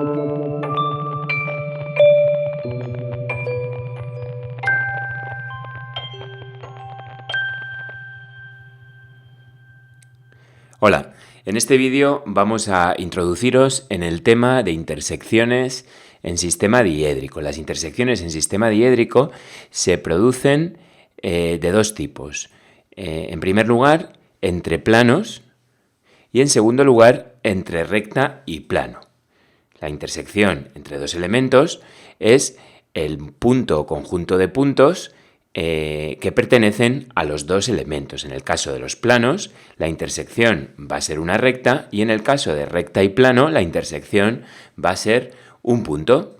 Hola, en este vídeo vamos a introduciros en el tema de intersecciones en sistema diédrico. Las intersecciones en sistema diédrico se producen de dos tipos. En primer lugar, entre planos y en segundo lugar, entre recta y plano. La intersección entre dos elementos es el punto o conjunto de puntos que pertenecen a los dos elementos. En el caso de los planos, la intersección va a ser una recta y en el caso de recta y plano, la intersección va a ser un punto.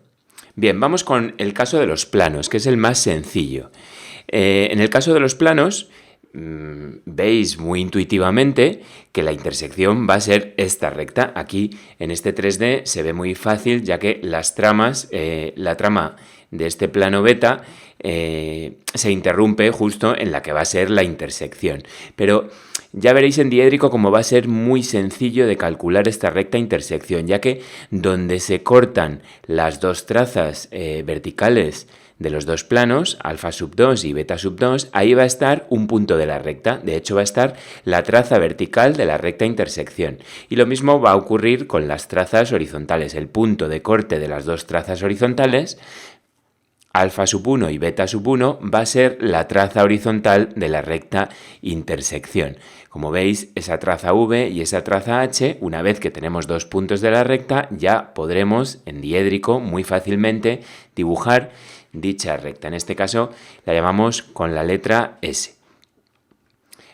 Bien, vamos con el caso de los planos, que es el más sencillo. En el caso de los planos, veis muy intuitivamente que la intersección va a ser esta recta. Aquí en este 3D se ve muy fácil, ya que las tramas, la trama de este plano beta se interrumpe justo en la que va a ser la intersección. Pero ya veréis en diédrico cómo va a ser muy sencillo de calcular esta recta intersección, ya que donde se cortan las dos trazas verticales de los dos planos, alfa sub 2 y beta sub 2, ahí va a estar un punto de la recta. De hecho, va a estar la traza vertical de la recta intersección. Y lo mismo va a ocurrir con las trazas horizontales. El punto de corte de las dos trazas horizontales, alfa sub 1 y beta sub 1, va a ser la traza horizontal de la recta intersección. Como veis, esa traza V y esa traza H, una vez que tenemos dos puntos de la recta, ya podremos en diédrico muy fácilmente dibujar dicha recta. En este caso la llamamos con la letra S.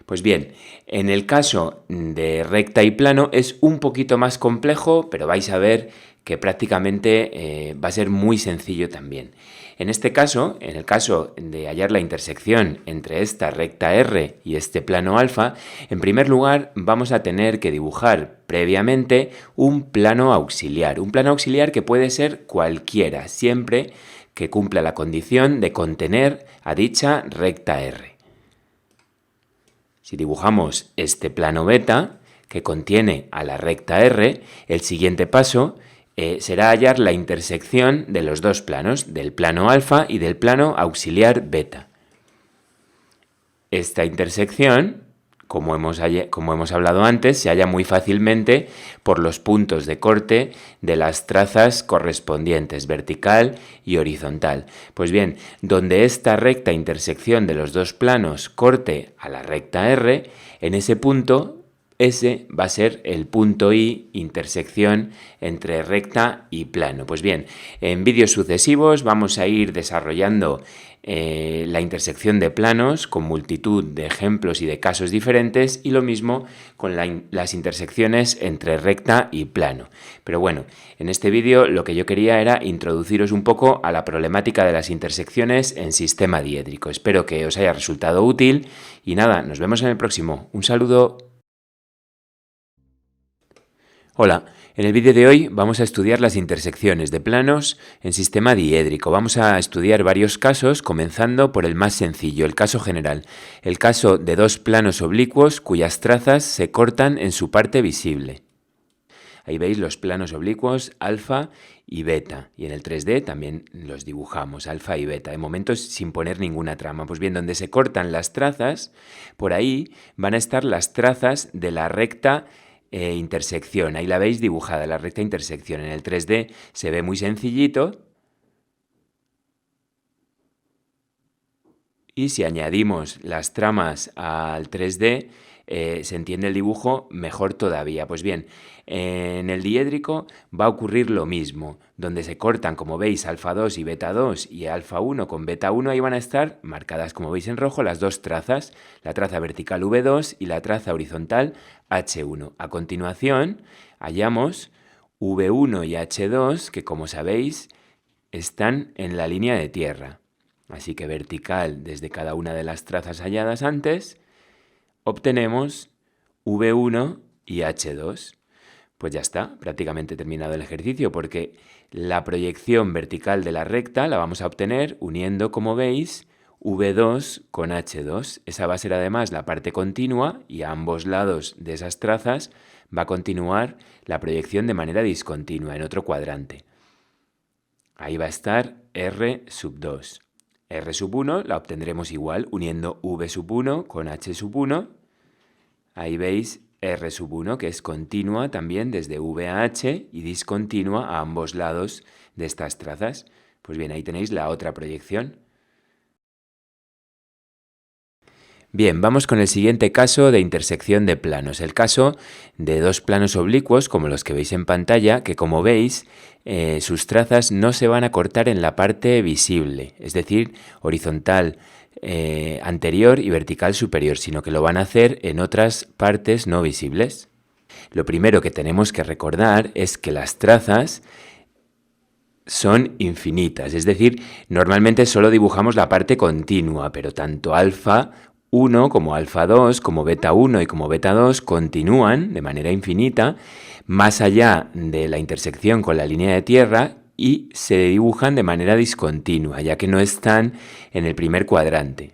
Pues bien, en el caso de recta y plano es un poquito más complejo, pero vais a ver que prácticamente va a ser muy sencillo también. En este caso, en el caso de hallar la intersección entre esta recta R y este plano alfa, en primer lugar vamos a tener que dibujar previamente un plano auxiliar. Un plano auxiliar que puede ser cualquiera, siempre que cumpla la condición de contener a dicha recta R. Si dibujamos este plano beta, que contiene a la recta R, el siguiente paso será hallar la intersección de los dos planos, del plano alfa y del plano auxiliar beta. Esta intersección, como hemos hablado antes, se halla muy fácilmente por los puntos de corte de las trazas correspondientes, vertical y horizontal. Pues bien, donde esta recta intersección de los dos planos corte a la recta R, en ese punto, ese va a ser el punto I, intersección entre recta y plano. Pues bien, en vídeos sucesivos vamos a ir desarrollando la intersección de planos con multitud de ejemplos y de casos diferentes y lo mismo con las intersecciones entre recta y plano. Pero bueno, en este vídeo lo que yo quería era introduciros un poco a la problemática de las intersecciones en sistema diédrico. Espero que os haya resultado útil y nada, nos vemos en el próximo. Un saludo. Hola, en el vídeo de hoy vamos a estudiar las intersecciones de planos en sistema diédrico. Vamos a estudiar varios casos, comenzando por el más sencillo, el caso general. El caso de dos planos oblicuos cuyas trazas se cortan en su parte visible. Ahí veis los planos oblicuos alfa y beta. Y en el 3D también los dibujamos, alfa y beta. De momento sin poner ninguna trama. Pues bien, donde se cortan las trazas, por ahí van a estar las trazas de la recta intersección. Ahí la veis dibujada, la recta intersección. En el 3D se ve muy sencillito. Y si añadimos las tramas al 3D, se entiende el dibujo mejor todavía. Pues bien, en el diédrico va a ocurrir lo mismo. Donde se cortan, como veis, alfa 2 y beta 2 y alfa 1 con beta 1, ahí van a estar marcadas, como veis en rojo, las dos trazas, la traza vertical V2 y la traza horizontal H1. A continuación, hallamos V1 y H2, que como sabéis, están en la línea de tierra. Así que vertical desde cada una de las trazas halladas antes, obtenemos V1 y H2. Pues ya está, prácticamente terminado el ejercicio, porque la proyección vertical de la recta la vamos a obtener uniendo, como veis, V2 con H2. Esa va a ser además la parte continua y a ambos lados de esas trazas va a continuar la proyección de manera discontinua en otro cuadrante. Ahí va a estar R sub 2. R sub 1 la obtendremos igual uniendo V sub 1 con H sub 1. Ahí veis R sub 1 que es continua también desde V a H y discontinua a ambos lados de estas trazas. Pues bien, ahí tenéis la otra proyección. Bien, vamos con el siguiente caso de intersección de planos. El caso de dos planos oblicuos, como los que veis en pantalla, que como veis, sus trazas no se van a cortar en la parte visible, es decir, horizontal anterior y vertical superior, sino que lo van a hacer en otras partes no visibles. Lo primero que tenemos que recordar es que las trazas son infinitas, es decir, normalmente solo dibujamos la parte continua, pero tanto alfa 1 como alfa 2, como beta 1 y como beta 2 continúan de manera infinita más allá de la intersección con la línea de tierra y se dibujan de manera discontinua, ya que no están en el primer cuadrante.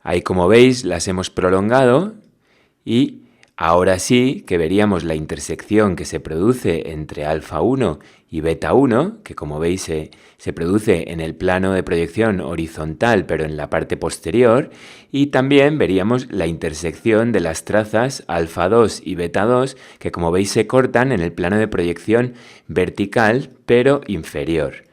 Ahí, como veis, las hemos prolongado y ahora sí que veríamos la intersección que se produce entre alfa 1 y beta 1, que como veis se produce en el plano de proyección horizontal pero en la parte posterior, y también veríamos la intersección de las trazas alfa 2 y beta 2, que como veis se cortan en el plano de proyección vertical pero inferior.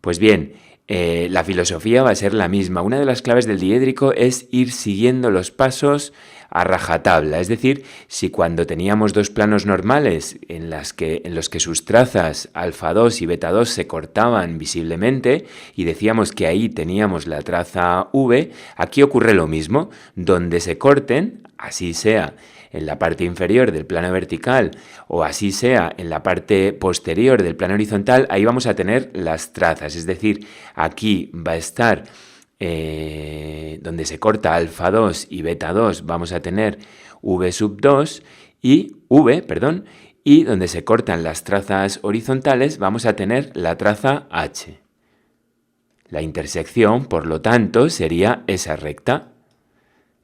Pues bien, la filosofía va a ser la misma. Una de las claves del diédrico es ir siguiendo los pasos a rajatabla, es decir, si cuando teníamos dos planos normales en los que sus trazas alfa 2 y beta 2 se cortaban visiblemente y decíamos que ahí teníamos la traza V, aquí ocurre lo mismo, donde se corten, así sea en la parte inferior del plano vertical o así sea en la parte posterior del plano horizontal, ahí vamos a tener las trazas, es decir, aquí va a estar donde se corta alfa 2 y beta 2 vamos a tener V sub 2 y donde se cortan las trazas horizontales vamos a tener la traza H. La intersección, por lo tanto, sería esa recta.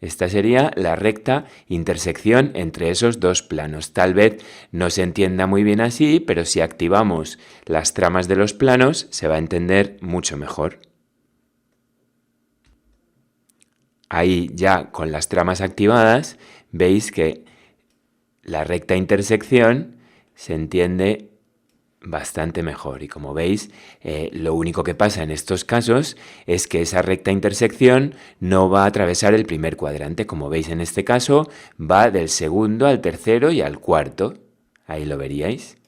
Esta sería la recta intersección entre esos dos planos. Tal vez no se entienda muy bien así, pero si activamos las tramas de los planos se va a entender mucho mejor. Ahí ya con las tramas activadas veis que la recta intersección se entiende bastante mejor y como veis lo único que pasa en estos casos es que esa recta intersección no va a atravesar el primer cuadrante, como veis en este caso va del segundo al tercero y al cuarto, ahí lo veríais.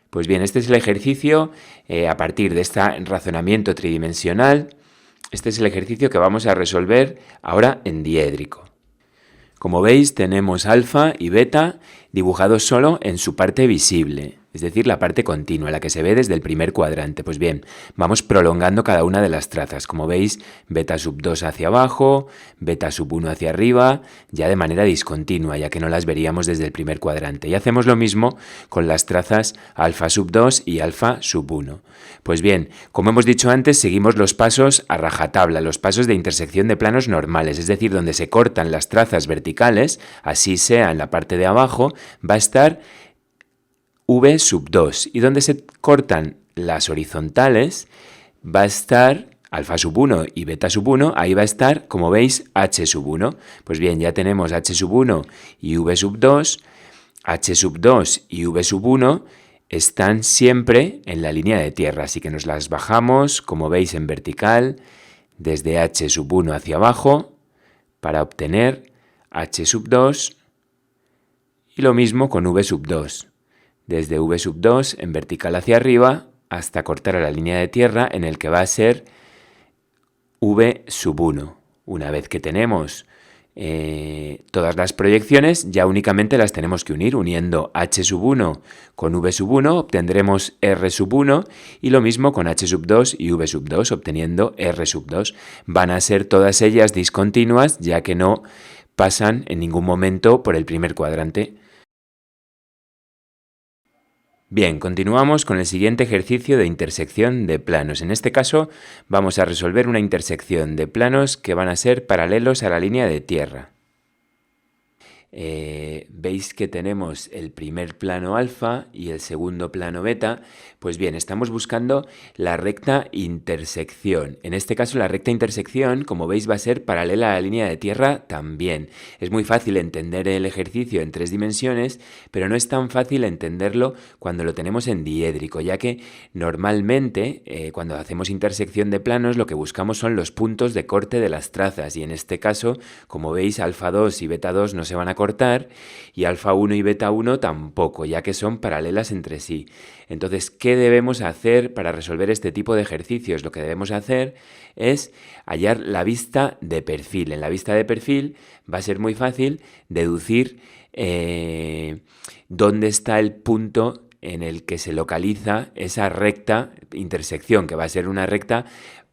Pues bien, este es el ejercicio a partir de este razonamiento tridimensional. Este es el ejercicio que vamos a resolver ahora en diédrico. Como veis, tenemos alfa y beta dibujados solo en su parte visible, es decir, la parte continua, la que se ve desde el primer cuadrante. Pues bien, vamos prolongando cada una de las trazas. Como veis, beta sub 2 hacia abajo, beta sub 1 hacia arriba, ya de manera discontinua, ya que no las veríamos desde el primer cuadrante. Y hacemos lo mismo con las trazas alfa sub 2 y alfa sub 1. Pues bien, como hemos dicho antes, seguimos los pasos a rajatabla, los pasos de intersección de planos normales, es decir, donde se cortan las trazas verticales, así sea en la parte de abajo, va a estar V sub 2 y donde se cortan las horizontales va a estar alfa sub 1 y beta sub 1, ahí va a estar, como veis, H sub 1. Pues bien, ya tenemos H sub 1 y V sub 2, H sub 2 y V sub 1 están siempre en la línea de tierra, así que nos las bajamos, como veis, en vertical, desde H sub 1 hacia abajo, para obtener H sub 2 y lo mismo con V sub 2. Desde V sub 2 en vertical hacia arriba hasta cortar a la línea de tierra en el que va a ser V sub 1. Una vez que tenemos todas las proyecciones, ya únicamente las tenemos que unir. Uniendo H sub 1 con V sub 1 obtendremos R sub 1 y lo mismo con H sub 2 y V sub 2 obteniendo R sub 2. Van a ser todas ellas discontinuas ya que no pasan en ningún momento por el primer cuadrante. Bien, continuamos con el siguiente ejercicio de intersección de planos. En este caso vamos a resolver una intersección de planos que van a ser paralelos a la línea de tierra. veis que tenemos el primer plano alfa y el segundo plano beta. Pues bien, estamos buscando la recta intersección. En este caso, la recta intersección, como veis, va a ser paralela a la línea de tierra también. Es muy fácil entender el ejercicio en 3 dimensiones, pero no es tan fácil entenderlo cuando lo tenemos en diédrico, ya que normalmente cuando hacemos intersección de planos lo que buscamos son los puntos de corte de las trazas, y en este caso, como veis, alfa 2 y beta 2 no se van a cortar y alfa 1 y beta 1 tampoco, ya que son paralelas entre sí. Entonces, ¿qué debemos hacer para resolver este tipo de ejercicios? Lo que debemos hacer es hallar la vista de perfil. En la vista de perfil va a ser muy fácil deducir dónde está el punto en el que se localiza esa recta intersección, que va a ser una recta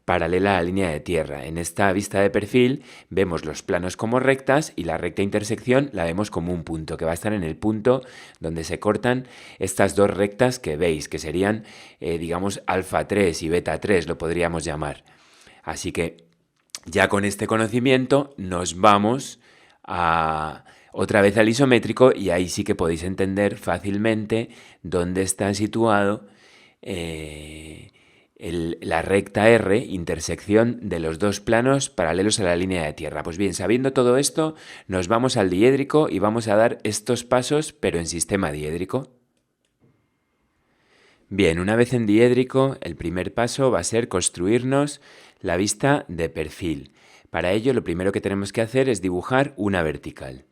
paralela a la línea de tierra. En esta vista de perfil vemos los planos como rectas y la recta intersección la vemos como un punto, que va a estar en el punto donde se cortan estas dos rectas que veis, que serían, digamos, alfa 3 y beta 3, lo podríamos llamar. Así que ya con este conocimiento nos vamos otra vez al isométrico, y ahí sí que podéis entender fácilmente dónde está situado la recta R, intersección de los dos planos paralelos a la línea de tierra. Pues bien, sabiendo todo esto, nos vamos al diédrico y vamos a dar estos pasos, pero en sistema diédrico. Bien, una vez en diédrico, el primer paso va a ser construirnos la vista de perfil. Para ello, lo primero que tenemos que hacer es dibujar una vertical.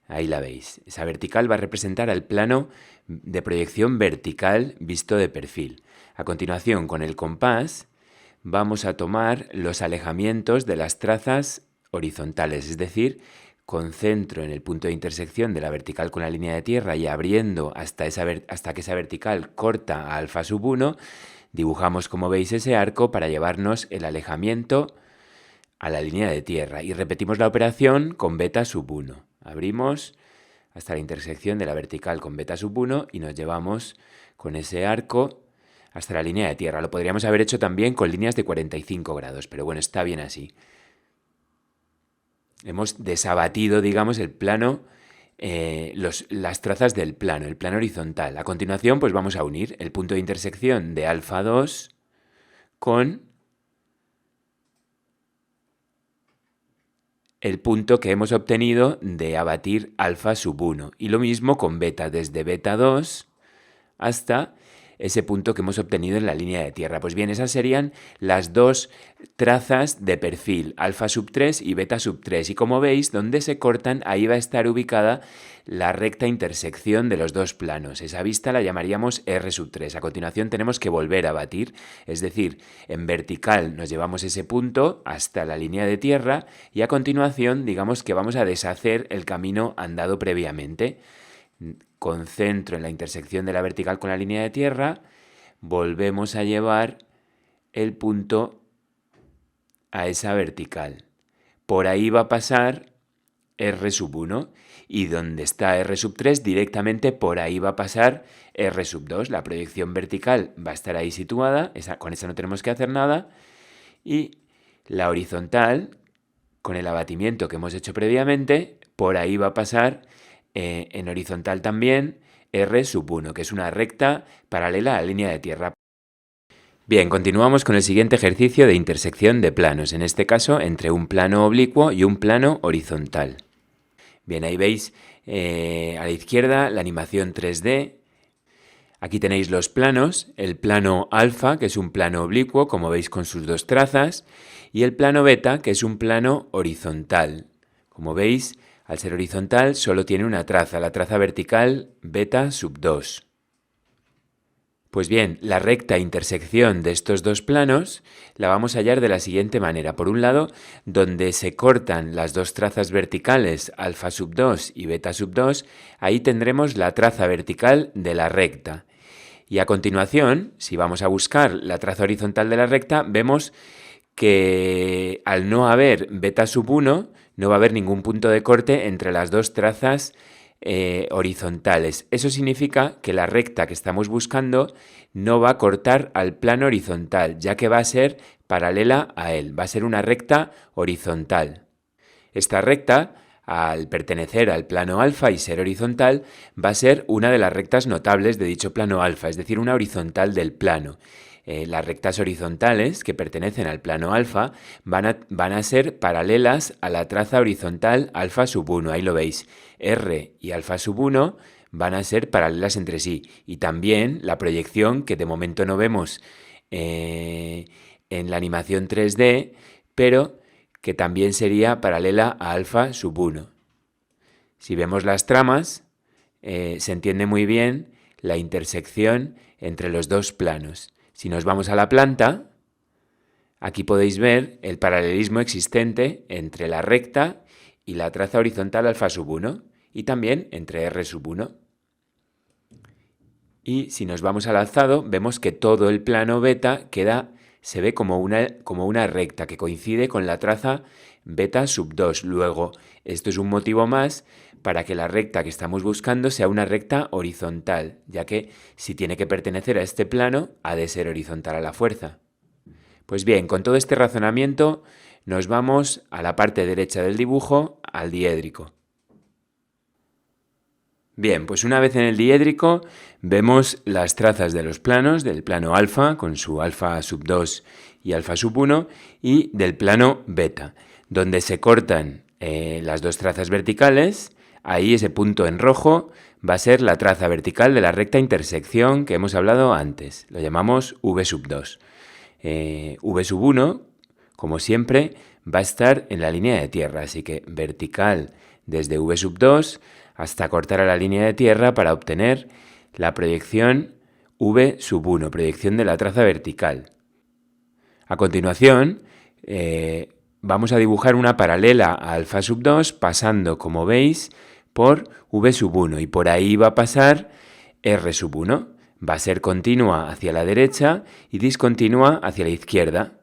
Ahí la veis. Esa vertical va a representar al plano de proyección vertical visto de perfil. A continuación, con el compás, vamos a tomar los alejamientos de las trazas horizontales, es decir, concentro en el punto de intersección de la vertical con la línea de tierra y abriendo hasta que esa vertical corta a alfa sub 1, dibujamos, como veis, ese arco para llevarnos el alejamiento a la línea de tierra y repetimos la operación con beta sub 1. Abrimos hasta la intersección de la vertical con beta sub 1 y nos llevamos con ese arco hasta la línea de tierra. Lo podríamos haber hecho también con líneas de 45 grados, pero bueno, está bien así. Hemos desabatido, digamos, el plano, las trazas del plano, el plano horizontal. A continuación, pues vamos a unir el punto de intersección de alfa 2 con el punto que hemos obtenido de abatir alfa sub 1. Y lo mismo con beta, desde beta 2 hasta ese punto que hemos obtenido en la línea de tierra. Pues bien, esas serían las dos trazas de perfil, alfa sub 3 y beta sub 3. Y como veis, donde se cortan, ahí va a estar ubicada la recta intersección de los dos planos. Esa vista la llamaríamos R sub 3. A continuación tenemos que volver a batir, es decir, en vertical nos llevamos ese punto hasta la línea de tierra y a continuación digamos que vamos a deshacer el camino andado previamente. Concentro en la intersección de la vertical con la línea de tierra, volvemos a llevar el punto a esa vertical. Por ahí va a pasar R sub 1 y donde está R sub 3 directamente por ahí va a pasar R sub 2. La proyección vertical va a estar ahí situada, con esa no tenemos que hacer nada, y la horizontal, con el abatimiento que hemos hecho previamente, por ahí va a pasar en horizontal también R sub 1, que es una recta paralela a la línea de tierra. Bien, continuamos con el siguiente ejercicio de intersección de planos, en este caso entre un plano oblicuo y un plano horizontal. Bien, ahí veis a la izquierda la animación 3D. Aquí tenéis los planos, el plano alfa, que es un plano oblicuo, como veis con sus dos trazas, y el plano beta, que es un plano horizontal. Como veis, al ser horizontal solo tiene una traza, la traza vertical beta sub 2. Pues bien, la recta intersección de estos dos planos la vamos a hallar de la siguiente manera. Por un lado, donde se cortan las dos trazas verticales alfa sub 2 y beta sub 2, ahí tendremos la traza vertical de la recta. Y a continuación, si vamos a buscar la traza horizontal de la recta, vemos que al no haber beta sub 1, no va a haber ningún punto de corte entre las dos trazas horizontales. Eso significa que la recta que estamos buscando no va a cortar al plano horizontal, ya que va a ser paralela a él, va a ser una recta horizontal. Esta recta, al pertenecer al plano alfa y ser horizontal, va a ser una de las rectas notables de dicho plano alfa, es decir, una horizontal del plano. Las rectas horizontales que pertenecen al plano alfa van a ser paralelas a la traza horizontal alfa sub 1, ahí lo veis, R y alfa sub 1 van a ser paralelas entre sí, y también la proyección que de momento no vemos en la animación 3D, pero que también sería paralela a alfa sub 1. Si vemos las tramas, se entiende muy bien la intersección entre los dos planos. Si nos vamos a la planta, aquí podéis ver el paralelismo existente entre la recta y la traza horizontal alfa sub 1 y también entre R sub 1. Y si nos vamos al alzado, vemos que todo el plano beta se ve como una recta que coincide con la traza beta sub 2. Luego, esto es un motivo más para que la recta que estamos buscando sea una recta horizontal, ya que si tiene que pertenecer a este plano, ha de ser horizontal a la fuerza. Pues bien, con todo este razonamiento nos vamos a la parte derecha del dibujo, al diédrico. Bien, pues una vez en el diédrico vemos las trazas de los planos, del plano alfa con su alfa sub 2 y alfa sub 1 y del plano beta, donde se cortan las dos trazas verticales. Ahí ese punto en rojo va a ser la traza vertical de la recta intersección que hemos hablado antes. Lo llamamos V sub 2. V sub 1, como siempre, va a estar en la línea de tierra, así que vertical desde V sub 2 hasta cortar a la línea de tierra para obtener la proyección V sub 1, proyección de la traza vertical. A continuación, vamos a dibujar una paralela a alfa sub 2 pasando, como veis, por V sub 1 y por ahí va a pasar R sub 1. Va a ser continua hacia la derecha y discontinua hacia la izquierda.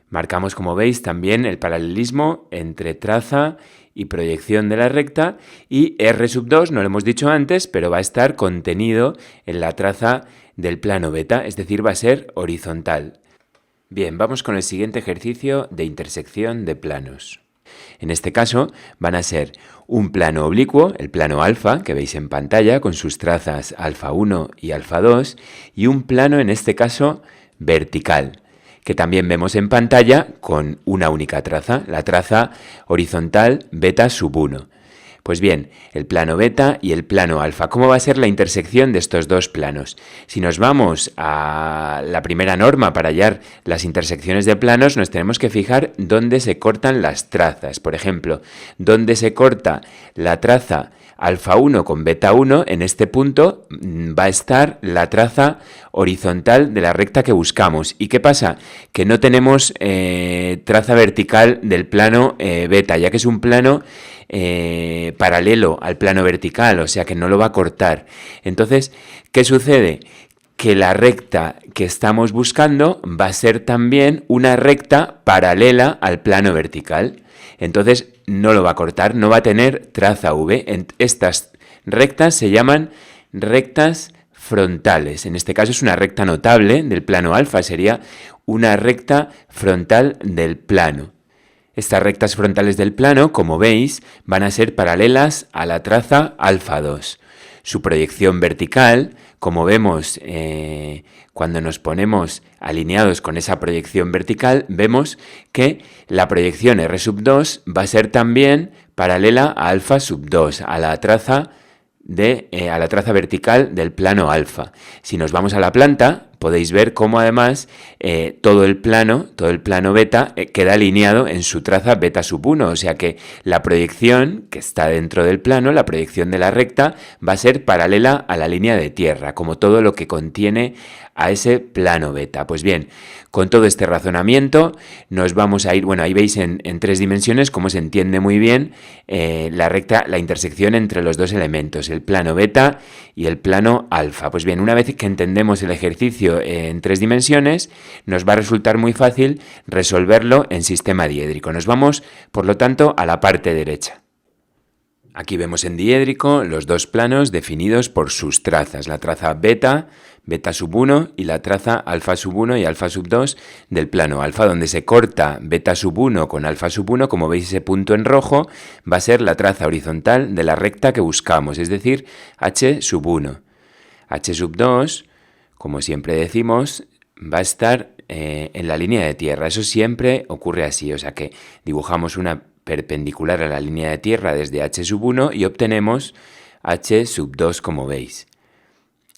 Marcamos, como veis, también el paralelismo entre traza y proyección de la recta y R sub 2, no lo hemos dicho antes, pero va a estar contenido en la traza del plano beta, es decir, va a ser horizontal. Bien, vamos con el siguiente ejercicio de intersección de planos. En este caso van a ser un plano oblicuo, el plano alfa, que veis en pantalla, con sus trazas alfa 1 y alfa 2, y un plano, en este caso, vertical, que también vemos en pantalla con una única traza, la traza horizontal beta sub 1. Pues bien, el plano beta y el plano alfa. ¿Cómo va a ser la intersección de estos dos planos? Si nos vamos a la primera norma para hallar las intersecciones de planos, nos tenemos que fijar dónde se cortan las trazas. Por ejemplo, dónde se corta la traza alfa 1 con beta 1, en este punto va a estar la traza horizontal de la recta que buscamos. ¿Y qué pasa? Que no tenemos traza vertical del plano beta, ya que es un plano paralelo al plano vertical, o sea que no lo va a cortar. Entonces, ¿qué sucede? Que la recta que estamos buscando va a ser también una recta paralela al plano vertical. Entonces no lo va a cortar, no va a tener traza V. Estas rectas se llaman rectas frontales. En este caso es una recta notable del plano alfa, sería una recta frontal del plano. Estas rectas frontales del plano, como veis, van a ser paralelas a la traza alfa 2. Su proyección vertical, como vemos cuando nos ponemos alineados con esa proyección vertical, vemos que la proyección R sub 2 va a ser también paralela a alfa sub 2, a la traza vertical del plano alfa. Si nos vamos a la planta, podéis ver cómo además todo el plano beta queda alineado en su traza beta sub 1, o sea que la proyección que está dentro del plano, la proyección de la recta, va a ser paralela a la línea de tierra, como todo lo que contiene a ese plano beta. Pues bien, con todo este razonamiento nos vamos a ir, bueno, ahí veis en 3 dimensiones cómo se entiende muy bien la intersección entre los dos elementos, el plano beta y el plano alfa. Pues bien, una vez que entendemos el ejercicio en 3 dimensiones, nos va a resultar muy fácil resolverlo en sistema diédrico. Nos vamos, por lo tanto, a la parte derecha. Aquí vemos en diédrico los dos planos definidos por sus trazas, la traza beta, beta sub 1 y la traza alfa sub 1 y alfa sub 2 del plano alfa, donde se corta beta sub 1 con alfa sub 1, como veis ese punto en rojo, va a ser la traza horizontal de la recta que buscamos, es decir, h sub 1. H sub 2, como siempre decimos, va a estar en la línea de tierra. Eso siempre ocurre así, o sea que dibujamos una perpendicular a la línea de tierra desde h sub 1 y obtenemos h sub 2, como veis.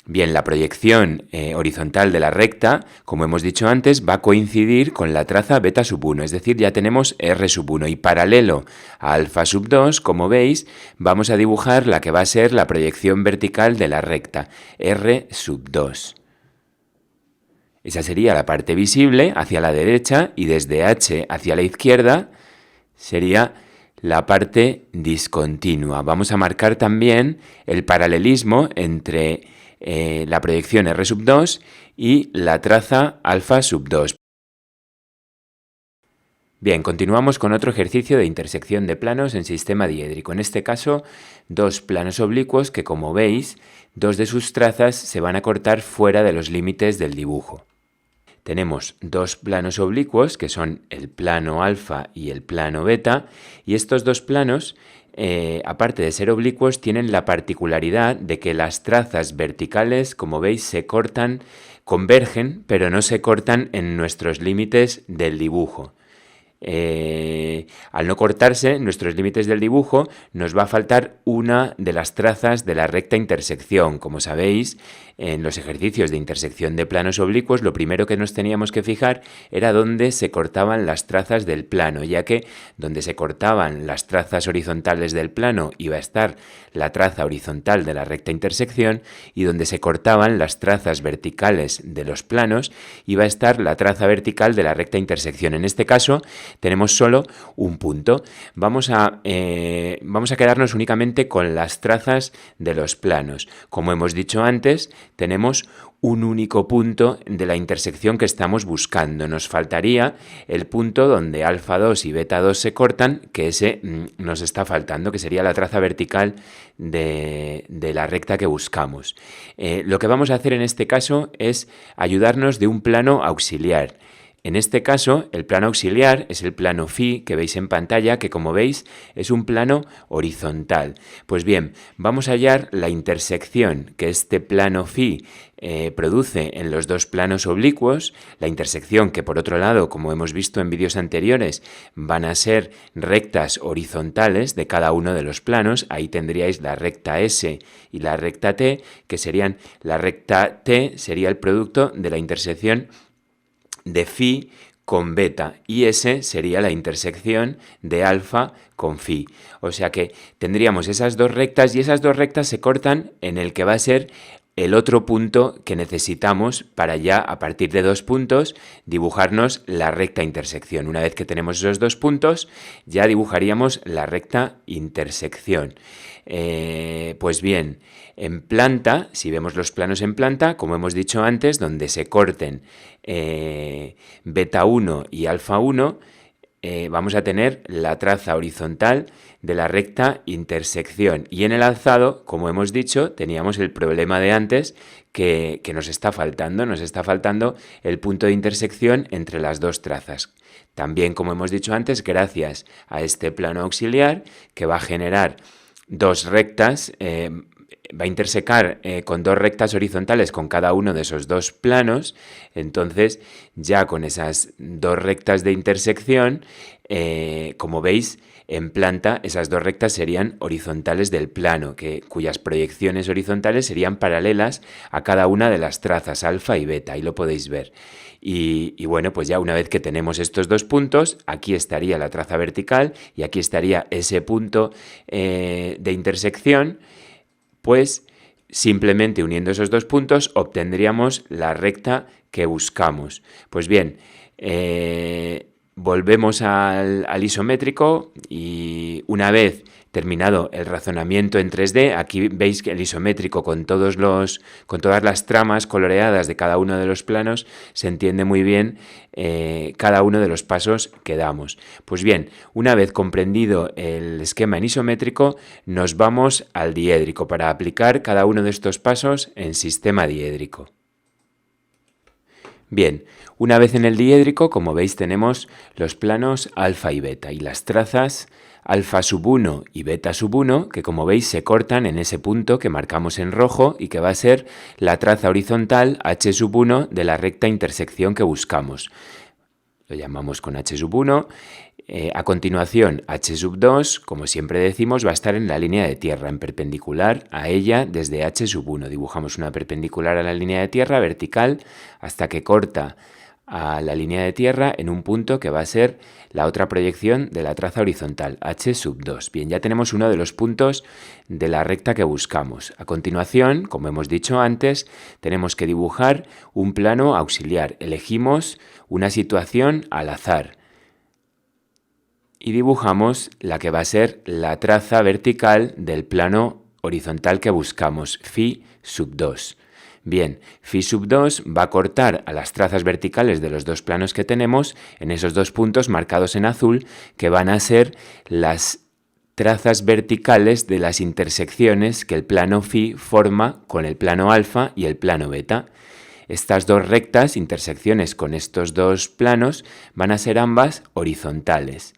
Bien, la proyección horizontal de la recta, como hemos dicho antes, va a coincidir con la traza beta sub 1, es decir, ya tenemos r sub 1 y paralelo a alfa sub 2, como veis, vamos a dibujar la que va a ser la proyección vertical de la recta, r sub 2. Esa sería la parte visible hacia la derecha y desde h hacia la izquierda sería la parte discontinua. Vamos a marcar también el paralelismo entre la proyección R sub 2 y la traza alfa sub 2. Bien, continuamos con otro ejercicio de intersección de planos en sistema diédrico. En este caso, dos planos oblicuos que, como veis, dos de sus trazas se van a cortar fuera de los límites del dibujo. Tenemos dos planos oblicuos, que son el plano alfa y el plano beta, y estos dos planos, aparte de ser oblicuos, tienen la particularidad de que las trazas verticales, como veis, se cortan, convergen, pero no se cortan en nuestros límites del dibujo. Al no cortarse nuestros límites del dibujo, nos va a faltar una de las trazas de la recta intersección. Como sabéis, en los ejercicios de intersección de planos oblicuos, lo primero que nos teníamos que fijar era dónde se cortaban las trazas del plano, ya que donde se cortaban las trazas horizontales del plano iba a estar la traza horizontal de la recta intersección, y donde se cortaban las trazas verticales de los planos iba a estar la traza vertical de la recta intersección. En este caso tenemos solo un punto. Vamos a quedarnos únicamente con las trazas de los planos. Como hemos dicho antes, tenemos un único punto de la intersección que estamos buscando. Nos faltaría el punto donde alfa 2 y beta 2 se cortan, que ese nos está faltando, que sería la traza vertical de la recta que buscamos. Lo que vamos a hacer en este caso es ayudarnos de un plano auxiliar. En este caso, el plano auxiliar es el plano phi que veis en pantalla, que como veis es un plano horizontal. Pues bien, vamos a hallar la intersección que este plano phi produce en los dos planos oblicuos, la intersección que por otro lado, como hemos visto en vídeos anteriores, van a ser rectas horizontales de cada uno de los planos. Ahí tendríais la recta S y la recta T, que serían, la recta T sería el producto de la intersección de phi con beta, y S sería la intersección de alfa con phi. O sea que tendríamos esas dos rectas, y esas dos rectas se cortan en el que va a ser el otro punto que necesitamos para ya, a partir de dos puntos, dibujarnos la recta intersección. Una vez que tenemos esos dos puntos, ya dibujaríamos la recta intersección. Pues bien, en planta, si vemos los planos en planta, como hemos dicho antes, donde se corten beta 1 y alfa 1, vamos a tener la traza horizontal de la recta intersección. Y en el alzado, como hemos dicho, teníamos el problema de antes que nos está faltando el punto de intersección entre las dos trazas. También, como hemos dicho antes, gracias a este plano auxiliar que va a generar dos rectas, va a intersecar con dos rectas horizontales con cada uno de esos dos planos. Entonces, ya con esas dos rectas de intersección, como veis, en planta esas dos rectas serían horizontales del plano, cuyas proyecciones horizontales serían paralelas a cada una de las trazas alfa y beta. Ahí lo podéis ver. Y bueno, pues ya una vez que tenemos estos dos puntos, aquí estaría la traza vertical y aquí estaría ese punto de intersección. Pues simplemente uniendo esos dos puntos obtendríamos la recta que buscamos. Pues bien, volvemos al isométrico, y una vez Terminado el razonamiento en 3D, aquí veis que el isométrico con todas las tramas coloreadas de cada uno de los planos se entiende muy bien cada uno de los pasos que damos. Pues bien, una vez comprendido el esquema en isométrico, nos vamos al diédrico para aplicar cada uno de estos pasos en sistema diédrico. Bien, una vez en el diédrico, como veis, tenemos los planos alfa y beta y las trazas alfa sub 1 y beta sub 1, que como veis se cortan en ese punto que marcamos en rojo y que va a ser la traza horizontal h sub 1 de la recta intersección que buscamos. Lo llamamos con h sub 1. A continuación, h sub 2, como siempre decimos, va a estar en la línea de tierra, en perpendicular a ella desde h sub 1. Dibujamos una perpendicular a la línea de tierra, vertical, hasta que corta a la línea de tierra en un punto que va a ser la otra proyección de la traza horizontal, h sub 2. Bien, ya tenemos uno de los puntos de la recta que buscamos. A continuación, como hemos dicho antes, tenemos que dibujar un plano auxiliar. Elegimos una situación al azar y dibujamos la que va a ser la traza vertical del plano horizontal que buscamos, phi sub 2. Bien, phi sub 2 va a cortar a las trazas verticales de los dos planos que tenemos en esos dos puntos marcados en azul, que van a ser las trazas verticales de las intersecciones que el plano phi forma con el plano alfa y el plano beta. Estas dos rectas, intersecciones con estos dos planos, van a ser ambas horizontales.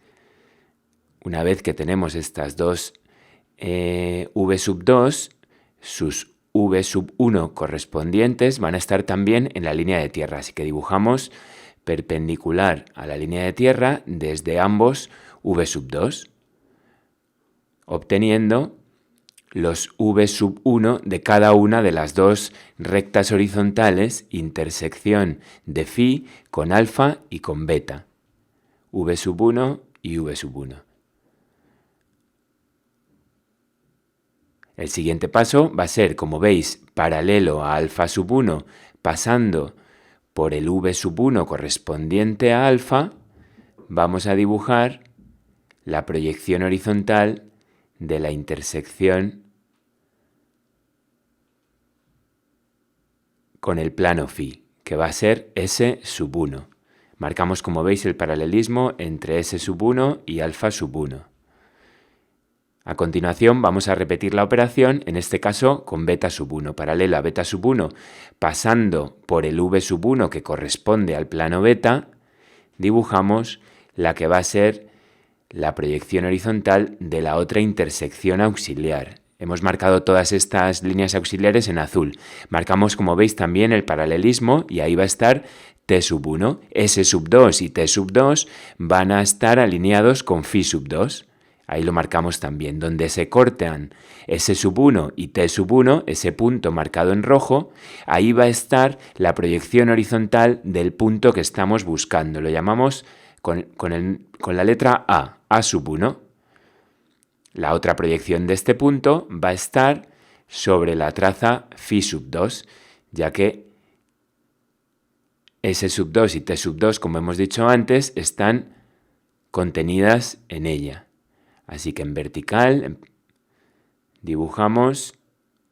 Una vez que tenemos estas dos v sub 2, sus v sub 1 correspondientes van a estar también en la línea de tierra. Así que dibujamos perpendicular a la línea de tierra desde ambos v sub 2, obteniendo los v sub 1 de cada una de las dos rectas horizontales, intersección de phi con alfa y con beta. V sub 1 y v sub 1. El siguiente paso va a ser, como veis, paralelo a alfa sub 1, pasando por el v sub 1 correspondiente a alfa, vamos a dibujar la proyección horizontal de la intersección con el plano phi, que va a ser S sub 1. Marcamos, como veis, el paralelismo entre S sub 1 y alfa sub 1. A continuación vamos a repetir la operación, en este caso con beta sub 1, paralela a beta sub 1, pasando por el v sub 1 que corresponde al plano beta, dibujamos la que va a ser la proyección horizontal de la otra intersección auxiliar. Hemos marcado todas estas líneas auxiliares en azul. Marcamos, como veis, también el paralelismo y ahí va a estar t sub 1. S sub 2 y t sub 2 van a estar alineados con phi sub 2. Ahí lo marcamos también. Donde se cortan S sub 1 y T sub 1, ese punto marcado en rojo, ahí va a estar la proyección horizontal del punto que estamos buscando. Lo llamamos con la letra A sub 1. La otra proyección de este punto va a estar sobre la traza phi sub 2, ya que S sub 2 y T sub 2, como hemos dicho antes, están contenidas en ella. Así que en vertical dibujamos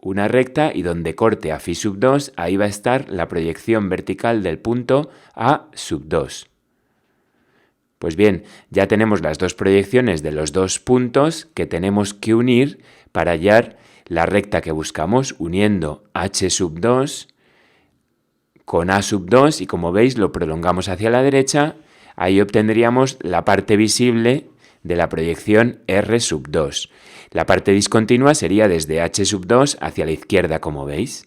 una recta y donde corte a phi sub 2, ahí va a estar la proyección vertical del punto A sub 2. Pues bien, ya tenemos las dos proyecciones de los dos puntos que tenemos que unir para hallar la recta que buscamos, uniendo H sub 2 con A sub 2 y como veis lo prolongamos hacia la derecha, ahí obtendríamos la parte visible de la proyección R sub 2. La parte discontinua sería desde H sub 2 hacia la izquierda, como veis.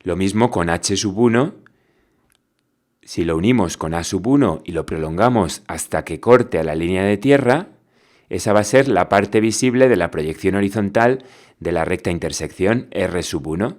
Lo mismo con H sub 1. Si lo unimos con A sub 1 y lo prolongamos hasta que corte a la línea de tierra, esa va a ser la parte visible de la proyección horizontal de la recta intersección R sub 1.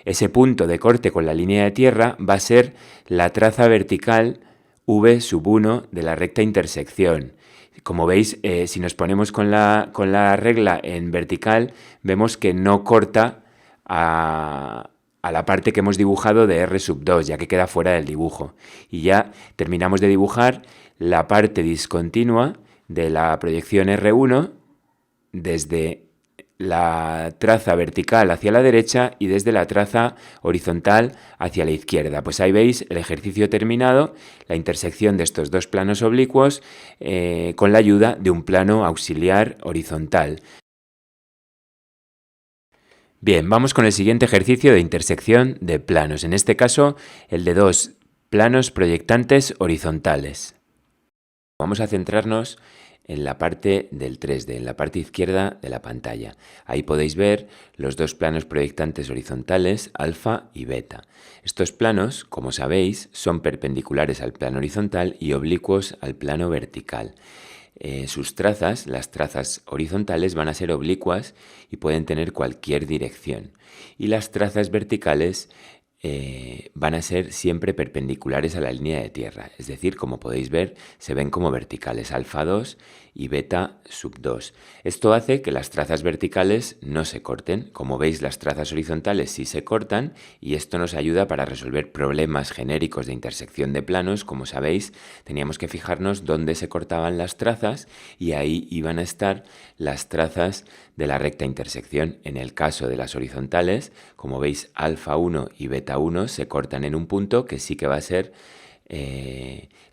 Ese punto de corte con la línea de tierra va a ser la traza vertical V sub 1 de la recta intersección. Como veis, si nos ponemos con la regla en vertical, vemos que no corta a la parte que hemos dibujado de R sub 2, ya que queda fuera del dibujo. Y ya terminamos de dibujar la parte discontinua de la proyección R1 desde la traza vertical hacia la derecha y desde la traza horizontal hacia la izquierda. Pues ahí veis el ejercicio terminado, la intersección de estos dos planos oblicuos con la ayuda de un plano auxiliar horizontal. Bien, vamos con el siguiente ejercicio de intersección de planos, en este caso el de dos planos proyectantes horizontales. Vamos a centrarnos en la parte del 3D, en la parte izquierda de la pantalla. Ahí podéis ver los dos planos proyectantes horizontales, alfa y beta. Estos planos, como sabéis, son perpendiculares al plano horizontal y oblicuos al plano vertical. Sus trazas, las trazas horizontales, van a ser oblicuas y pueden tener cualquier dirección. Y las trazas verticales van a ser siempre perpendiculares a la línea de tierra. Es decir, como podéis ver, se ven como verticales, alfa 2 y beta sub 2. Esto hace que las trazas verticales no se corten. Como veis, las trazas horizontales sí se cortan y esto nos ayuda para resolver problemas genéricos de intersección de planos. Como sabéis, teníamos que fijarnos dónde se cortaban las trazas y ahí iban a estar las trazas de la recta intersección. En el caso de las horizontales, como veis, alfa 1 y beta 1 se cortan en un punto que sí que va a ser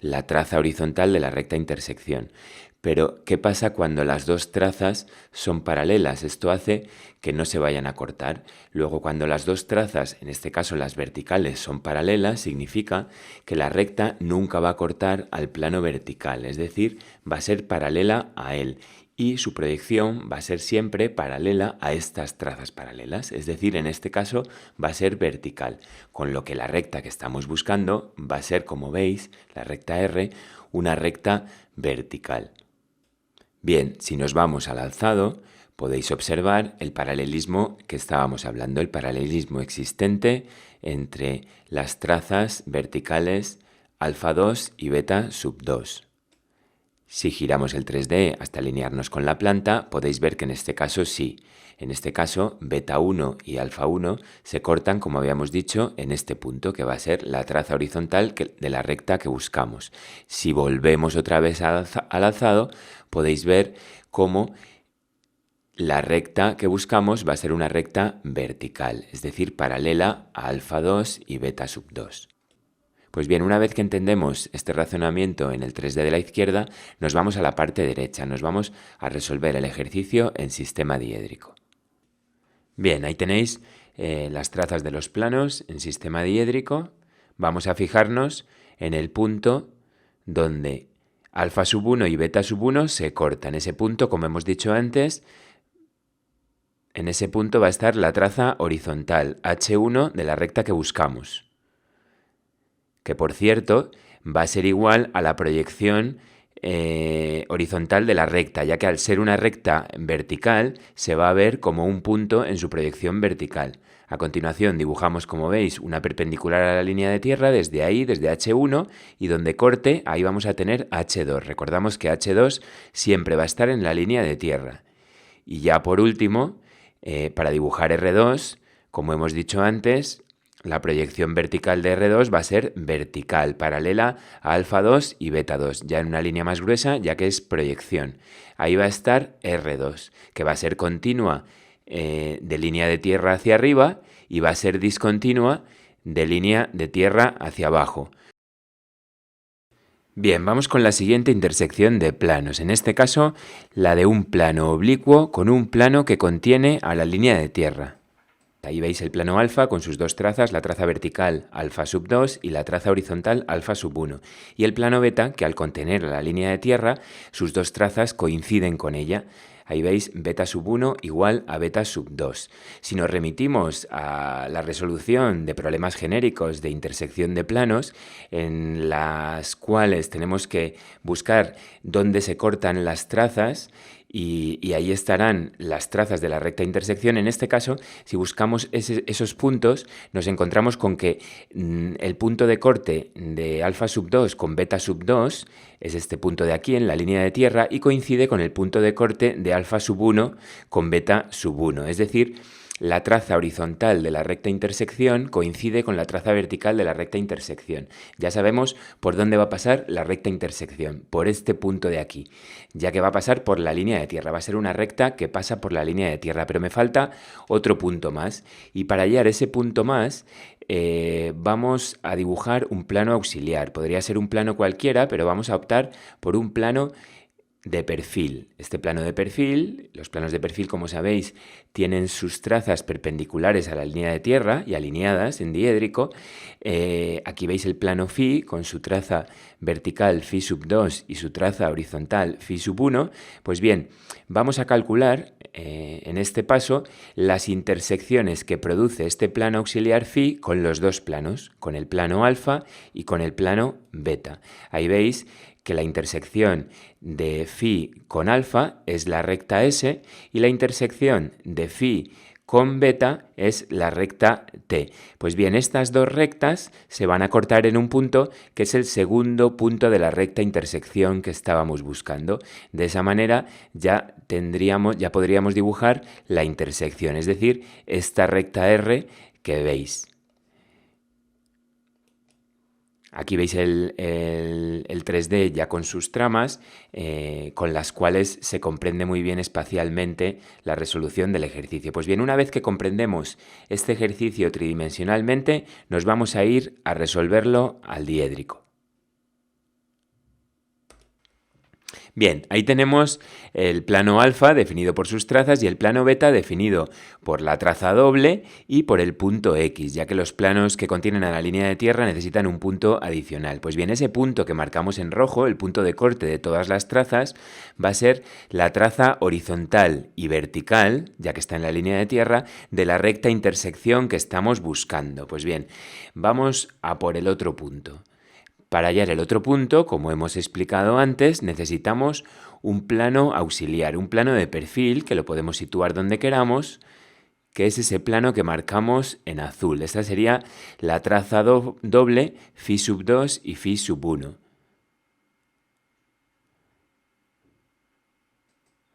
la traza horizontal de la recta intersección. Pero, ¿qué pasa cuando las dos trazas son paralelas? Esto hace que no se vayan a cortar. Luego, cuando las dos trazas, en este caso las verticales, son paralelas, significa que la recta nunca va a cortar al plano vertical, es decir, va a ser paralela a él. Y su proyección va a ser siempre paralela a estas trazas paralelas, es decir, en este caso va a ser vertical, con lo que la recta que estamos buscando va a ser, como veis, la recta R, una recta vertical. Bien, si nos vamos al alzado, podéis observar el paralelismo que estábamos hablando, el paralelismo existente entre las trazas verticales alfa 2 y beta sub 2. Si giramos el 3D hasta alinearnos con la planta, podéis ver que en este caso sí. En este caso, beta 1 y alfa 1 se cortan, como habíamos dicho, en este punto, que va a ser la traza horizontal de la recta que buscamos. Si volvemos otra vez al alzado, podéis ver cómo la recta que buscamos va a ser una recta vertical, es decir, paralela a alfa 2 y beta sub 2. Pues bien, una vez que entendemos este razonamiento en el 3D de la izquierda, nos vamos a la parte derecha, nos vamos a resolver el ejercicio en sistema diédrico. Bien, ahí tenéis las trazas de los planos en sistema diédrico. Vamos a fijarnos en el punto donde alfa sub 1 y beta sub 1 se cortan. Ese punto, como hemos dicho antes, en ese punto va a estar la traza horizontal H1 de la recta que buscamos, que por cierto va a ser igual a la proyección horizontal de la recta, ya que al ser una recta vertical se va a ver como un punto en su proyección vertical. A continuación dibujamos, como veis, una perpendicular a la línea de tierra desde ahí, desde H1, y donde corte, ahí vamos a tener H2. Recordamos que H2 siempre va a estar en la línea de tierra. Y ya por último, para dibujar R2, como hemos dicho antes, la proyección vertical de R2 va a ser vertical, paralela a alfa 2 y beta 2, ya en una línea más gruesa, ya que es proyección. Ahí va a estar R2, que va a ser continua de línea de tierra hacia arriba y va a ser discontinua de línea de tierra hacia abajo. Bien, vamos con la siguiente intersección de planos, en este caso la de un plano oblicuo con un plano que contiene a la línea de tierra. Ahí veis el plano alfa con sus dos trazas, la traza vertical alfa sub 2 y la traza horizontal alfa sub 1. Y el plano beta, que al contener a la línea de tierra, sus dos trazas coinciden con ella. Ahí veis beta sub 1 igual a beta sub 2. Si nos remitimos a la resolución de problemas genéricos de intersección de planos, en las cuales tenemos que buscar dónde se cortan las trazas, y ahí estarán las trazas de la recta intersección. En este caso, si buscamos esos puntos, nos encontramos con que el punto de corte de alfa sub 2 con beta sub 2 es este punto de aquí en la línea de tierra y coincide con el punto de corte de alfa sub 1 con beta sub 1. Es decir, la traza horizontal de la recta intersección coincide con la traza vertical de la recta intersección. Ya sabemos por dónde va a pasar la recta intersección, por este punto de aquí, ya que va a pasar por la línea de tierra. Va a ser una recta que pasa por la línea de tierra, pero me falta otro punto más. Y para hallar ese punto más, vamos a dibujar un plano auxiliar. Podría ser un plano cualquiera, pero vamos a optar por un plano de perfil. Este plano de perfil, los planos de perfil, como sabéis, tienen sus trazas perpendiculares a la línea de tierra y alineadas en diédrico. Aquí veis el plano phi con su traza vertical phi sub 2 y su traza horizontal phi sub 1. Pues bien, vamos a calcular en este paso las intersecciones que produce este plano auxiliar phi con los dos planos, con el plano alfa y con el plano beta. Ahí veis que la intersección de phi con alfa es la recta S y la intersección de phi con beta es la recta T. Pues bien, estas dos rectas se van a cortar en un punto que es el segundo punto de la recta intersección que estábamos buscando. De esa manera ya podríamos dibujar la intersección, es decir, esta recta R que veis. Aquí veis el 3D ya con sus tramas, con las cuales se comprende muy bien espacialmente la resolución del ejercicio. Pues bien, una vez que comprendemos este ejercicio tridimensionalmente, nos vamos a ir a resolverlo al diédrico. Bien, ahí tenemos el plano alfa definido por sus trazas y el plano beta definido por la traza doble y por el punto X, ya que los planos que contienen a la línea de tierra necesitan un punto adicional. Pues bien, ese punto que marcamos en rojo, el punto de corte de todas las trazas, va a ser la traza horizontal y vertical, ya que está en la línea de tierra, de la recta intersección que estamos buscando. Pues bien, vamos a por el otro punto. Para hallar el otro punto, como hemos explicado antes, necesitamos un plano auxiliar, un plano de perfil que lo podemos situar donde queramos, que es ese plano que marcamos en azul. Esta sería la traza doble phi sub 2 y phi sub 1.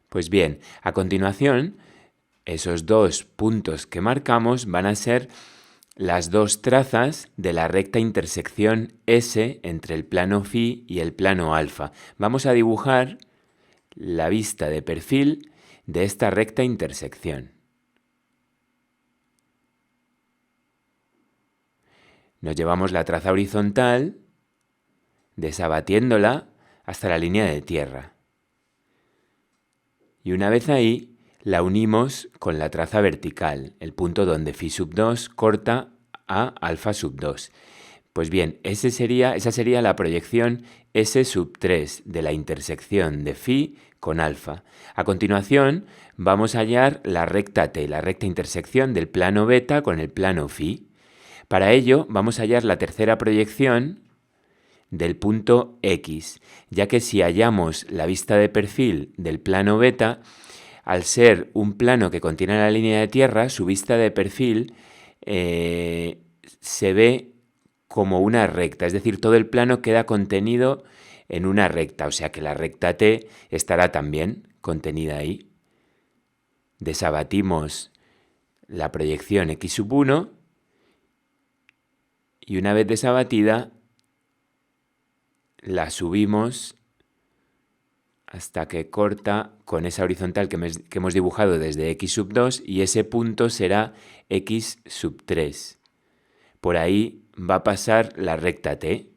Pues bien, a continuación, esos dos puntos que marcamos van a ser las dos trazas de la recta intersección S entre el plano phi y el plano alfa. Vamos a dibujar la vista de perfil de esta recta intersección. Nos llevamos la traza horizontal, desabatiéndola hasta la línea de tierra. Y una vez ahí, la unimos con la traza vertical, el punto donde phi sub 2 corta a alfa sub 2. Pues bien, esa sería la proyección S sub 3 de la intersección de phi con alfa. A continuación, vamos a hallar la recta T, la recta intersección del plano beta con el plano phi. Para ello, vamos a hallar la tercera proyección del punto X, ya que si hallamos la vista de perfil del plano beta, al ser un plano que contiene la línea de tierra, su vista de perfil se ve como una recta, es decir, todo el plano queda contenido en una recta, o sea que la recta T estará también contenida ahí. Desabatimos la proyección X sub 1 y una vez desabatida la subimos hasta que corta con esa horizontal que hemos dibujado desde X sub 2 y ese punto será X sub 3. Por ahí va a pasar la recta T.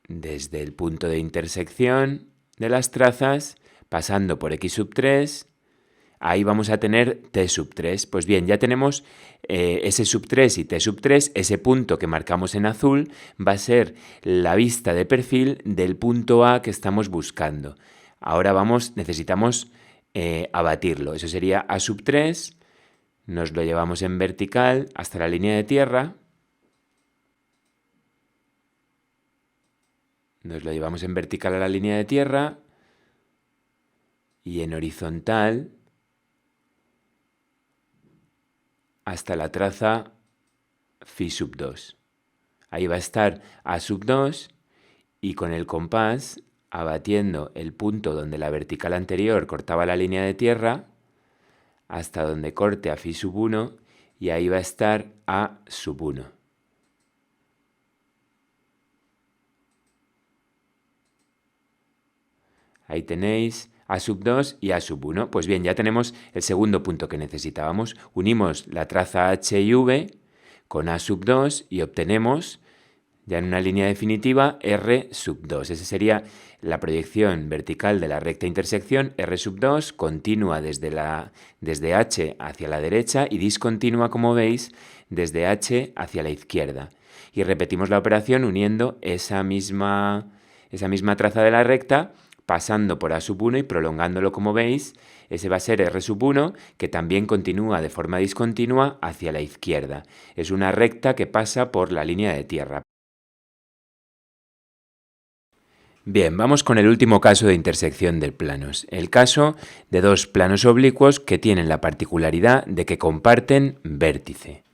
Desde el punto de intersección de las trazas, pasando por X sub 3, ahí vamos a tener T sub 3. Pues bien, ya tenemos S sub 3 y T sub 3, ese punto que marcamos en azul va a ser la vista de perfil del punto A que estamos buscando. Ahora necesitamos abatirlo. Eso sería A sub 3, nos lo llevamos en vertical hasta la línea de tierra. Nos lo llevamos en vertical a la línea de tierra y en horizontal hasta la traza phi sub 2. Ahí va a estar A sub 2 y con el compás abatiendo el punto donde la vertical anterior cortaba la línea de tierra hasta donde corte a phi sub 1 y ahí va a estar a sub 1. Ahí tenéis a sub 2 y a sub 1. Pues bien, ya tenemos el segundo punto que necesitábamos. Unimos la traza h y v con a sub 2 y obtenemos, ya en una línea definitiva, R sub 2. Esa sería la proyección vertical de la recta intersección R sub 2, continua desde H hacia la derecha y discontinua, como veis, desde H hacia la izquierda. Y repetimos la operación uniendo esa misma traza de la recta, pasando por A sub 1 y prolongándolo, como veis. Ese va a ser R sub 1, que también continúa de forma discontinua hacia la izquierda. Es una recta que pasa por la línea de tierra. Bien, vamos con el último caso de intersección de planos. El caso de dos planos oblicuos que tienen la particularidad de que comparten vértice.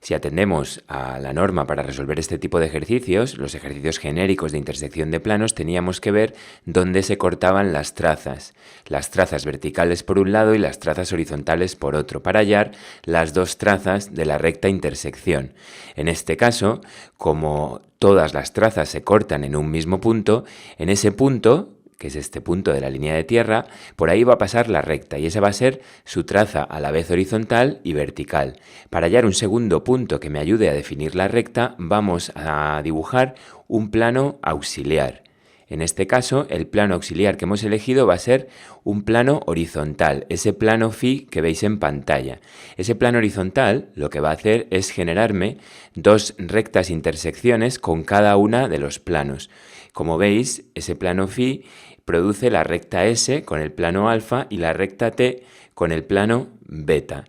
Si atendemos a la norma para resolver este tipo de ejercicios, los ejercicios genéricos de intersección de planos, teníamos que ver dónde se cortaban las trazas verticales por un lado y las trazas horizontales por otro, para hallar las dos trazas de la recta intersección. En este caso, como todas las trazas se cortan en un mismo punto, en ese punto, que es este punto de la línea de tierra, por ahí va a pasar la recta y esa va a ser su traza a la vez horizontal y vertical. Para hallar un segundo punto que me ayude a definir la recta, vamos a dibujar un plano auxiliar. En este caso, el plano auxiliar que hemos elegido va a ser un plano horizontal, ese plano phi que veis en pantalla. Ese plano horizontal lo que va a hacer es generarme dos rectas intersecciones con cada una de los planos. Como veis, ese plano phi produce la recta S con el plano alfa y la recta T con el plano beta.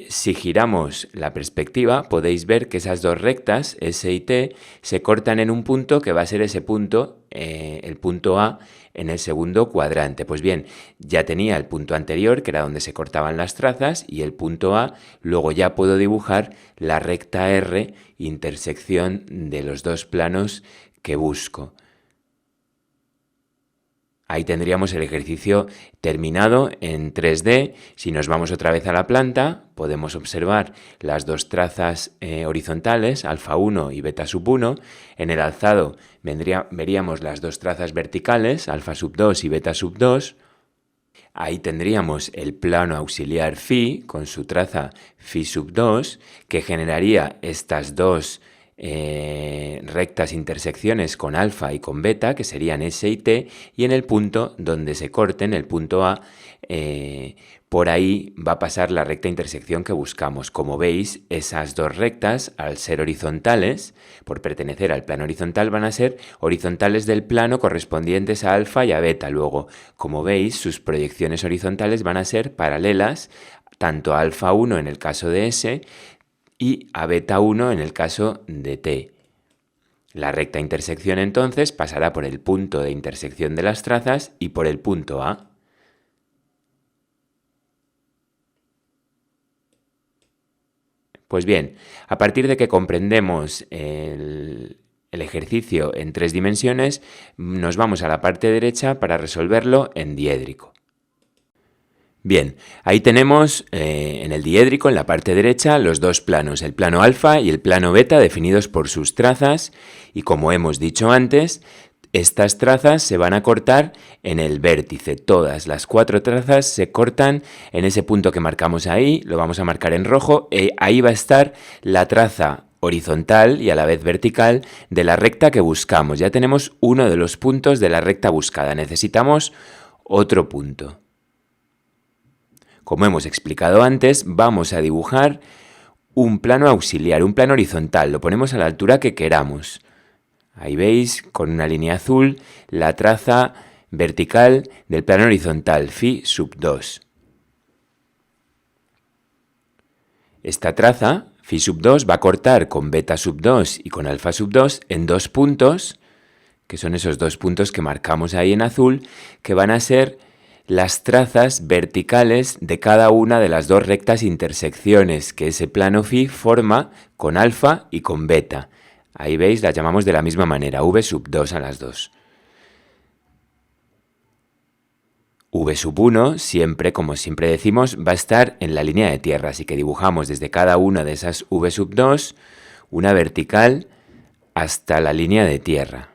Si giramos la perspectiva, podéis ver que esas dos rectas, S y T, se cortan en un punto que va a ser ese punto, el punto A, en el segundo cuadrante. Pues bien, ya tenía el punto anterior, que era donde se cortaban las trazas, y el punto A, luego ya puedo dibujar la recta R, intersección de los dos planos que busco. Ahí tendríamos el ejercicio terminado en 3D. Si nos vamos otra vez a la planta, podemos observar las dos trazas horizontales, alfa 1 y beta sub 1. En el alzado veríamos las dos trazas verticales, alfa sub 2 y beta sub 2. Ahí tendríamos el plano auxiliar phi con su traza phi sub 2, que generaría estas dos rectas intersecciones con alfa y con beta, que serían S y T, y en el punto donde se corten, el punto A, por ahí va a pasar la recta intersección que buscamos. Como veis, esas dos rectas, al ser horizontales, por pertenecer al plano horizontal, van a ser horizontales del plano correspondientes a alfa y a beta. Luego, como veis, sus proyecciones horizontales van a ser paralelas tanto a alfa 1 en el caso de S, y a beta 1 en el caso de T. La recta intersección entonces pasará por el punto de intersección de las trazas y por el punto A. Pues bien, a partir de que comprendemos el ejercicio en 3 dimensiones, nos vamos a la parte derecha para resolverlo en diédrico. Bien, ahí tenemos en el diédrico, en la parte derecha, los dos planos, el plano alfa y el plano beta, definidos por sus trazas, y como hemos dicho antes, estas trazas se van a cortar en el vértice. Todas las 4 trazas se cortan en ese punto que marcamos ahí, lo vamos a marcar en rojo, ahí va a estar la traza horizontal y a la vez vertical de la recta que buscamos. Ya tenemos uno de los puntos de la recta buscada, necesitamos otro punto. Como hemos explicado antes, vamos a dibujar un plano auxiliar, un plano horizontal. Lo ponemos a la altura que queramos. Ahí veis, con una línea azul, la traza vertical del plano horizontal, phi sub 2. Esta traza, phi sub 2, va a cortar con beta sub 2 y con alfa sub 2 en dos puntos, que son esos dos puntos que marcamos ahí en azul, que van a ser las trazas verticales de cada una de las dos rectas intersecciones que ese plano phi forma con alfa y con beta. Ahí veis, las llamamos de la misma manera, v sub 2 a las dos. V sub 1 siempre, como siempre decimos, va a estar en la línea de tierra, así que dibujamos desde cada una de esas V sub 2 una vertical hasta la línea de tierra.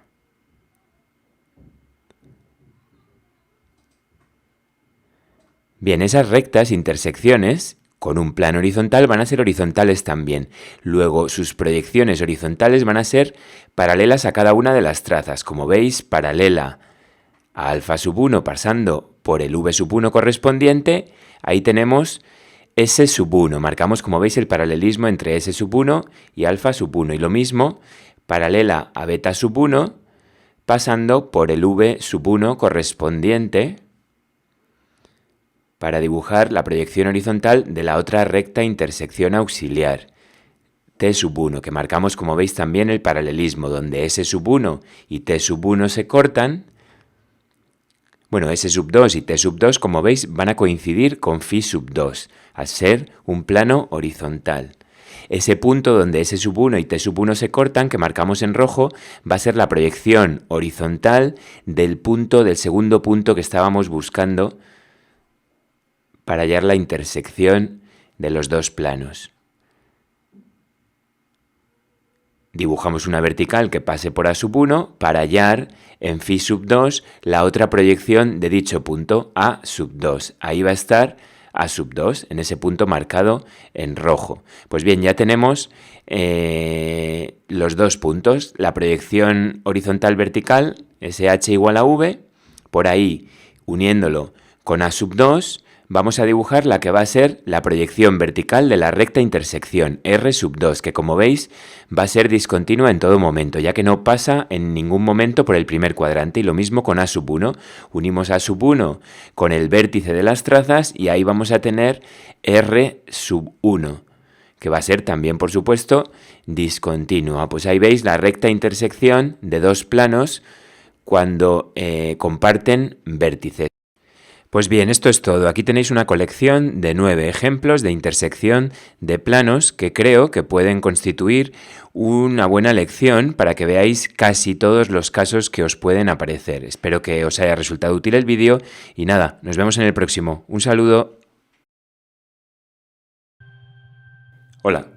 Bien, esas rectas, intersecciones, con un plano horizontal van a ser horizontales también. Luego, sus proyecciones horizontales van a ser paralelas a cada una de las trazas. Como veis, paralela a alfa sub 1 pasando por el V sub 1 correspondiente, ahí tenemos S sub 1. Marcamos, como veis, el paralelismo entre S sub 1 y alfa sub 1. Y lo mismo, paralela a beta sub 1, pasando por el V sub 1 correspondiente para dibujar la proyección horizontal de la otra recta intersección auxiliar, T sub 1, que marcamos, como veis, también el paralelismo, donde S sub 1 y T sub 1 se cortan. Bueno, S sub 2 y T sub 2, como veis, van a coincidir con Φ sub 2, al ser un plano horizontal. Ese punto donde S sub 1 y T sub 1 se cortan, que marcamos en rojo, va a ser la proyección horizontal del segundo punto que estábamos buscando para hallar la intersección de los dos planos. Dibujamos una vertical que pase por A sub 1 para hallar en Φ sub 2 la otra proyección de dicho punto, A sub 2. Ahí va a estar A sub 2, en ese punto marcado en rojo. Pues bien, ya tenemos los dos puntos, la proyección horizontal vertical, SH igual a V, por ahí, uniéndolo con A sub 2, vamos a dibujar la que va a ser la proyección vertical de la recta intersección, R sub 2, que como veis va a ser discontinua en todo momento, ya que no pasa en ningún momento por el primer cuadrante. Y lo mismo con A sub 1. Unimos A sub 1 con el vértice de las trazas y ahí vamos a tener R sub 1, que va a ser también, por supuesto, discontinua. Pues ahí veis la recta intersección de dos planos cuando comparten vértices. Pues bien, esto es todo. Aquí tenéis una colección de 9 ejemplos de intersección de planos que creo que pueden constituir una buena lección para que veáis casi todos los casos que os pueden aparecer. Espero que os haya resultado útil el vídeo y nada, nos vemos en el próximo. Un saludo. Hola,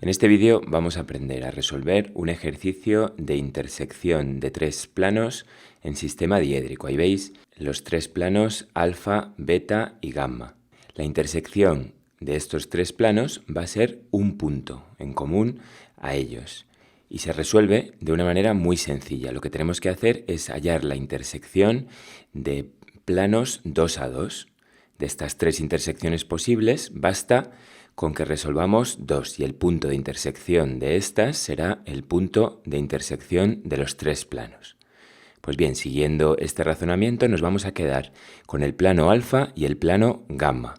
en este vídeo vamos a aprender a resolver un ejercicio de intersección de tres planos en sistema diédrico. Ahí veis los tres planos alfa, beta y gamma. La intersección de estos tres planos va a ser un punto en común a ellos y se resuelve de una manera muy sencilla. Lo que tenemos que hacer es hallar la intersección de planos 2 a 2. De estas tres intersecciones posibles, basta con que resolvamos dos y el punto de intersección de estas será el punto de intersección de los tres planos. Pues bien, siguiendo este razonamiento nos vamos a quedar con el plano alfa y el plano gamma.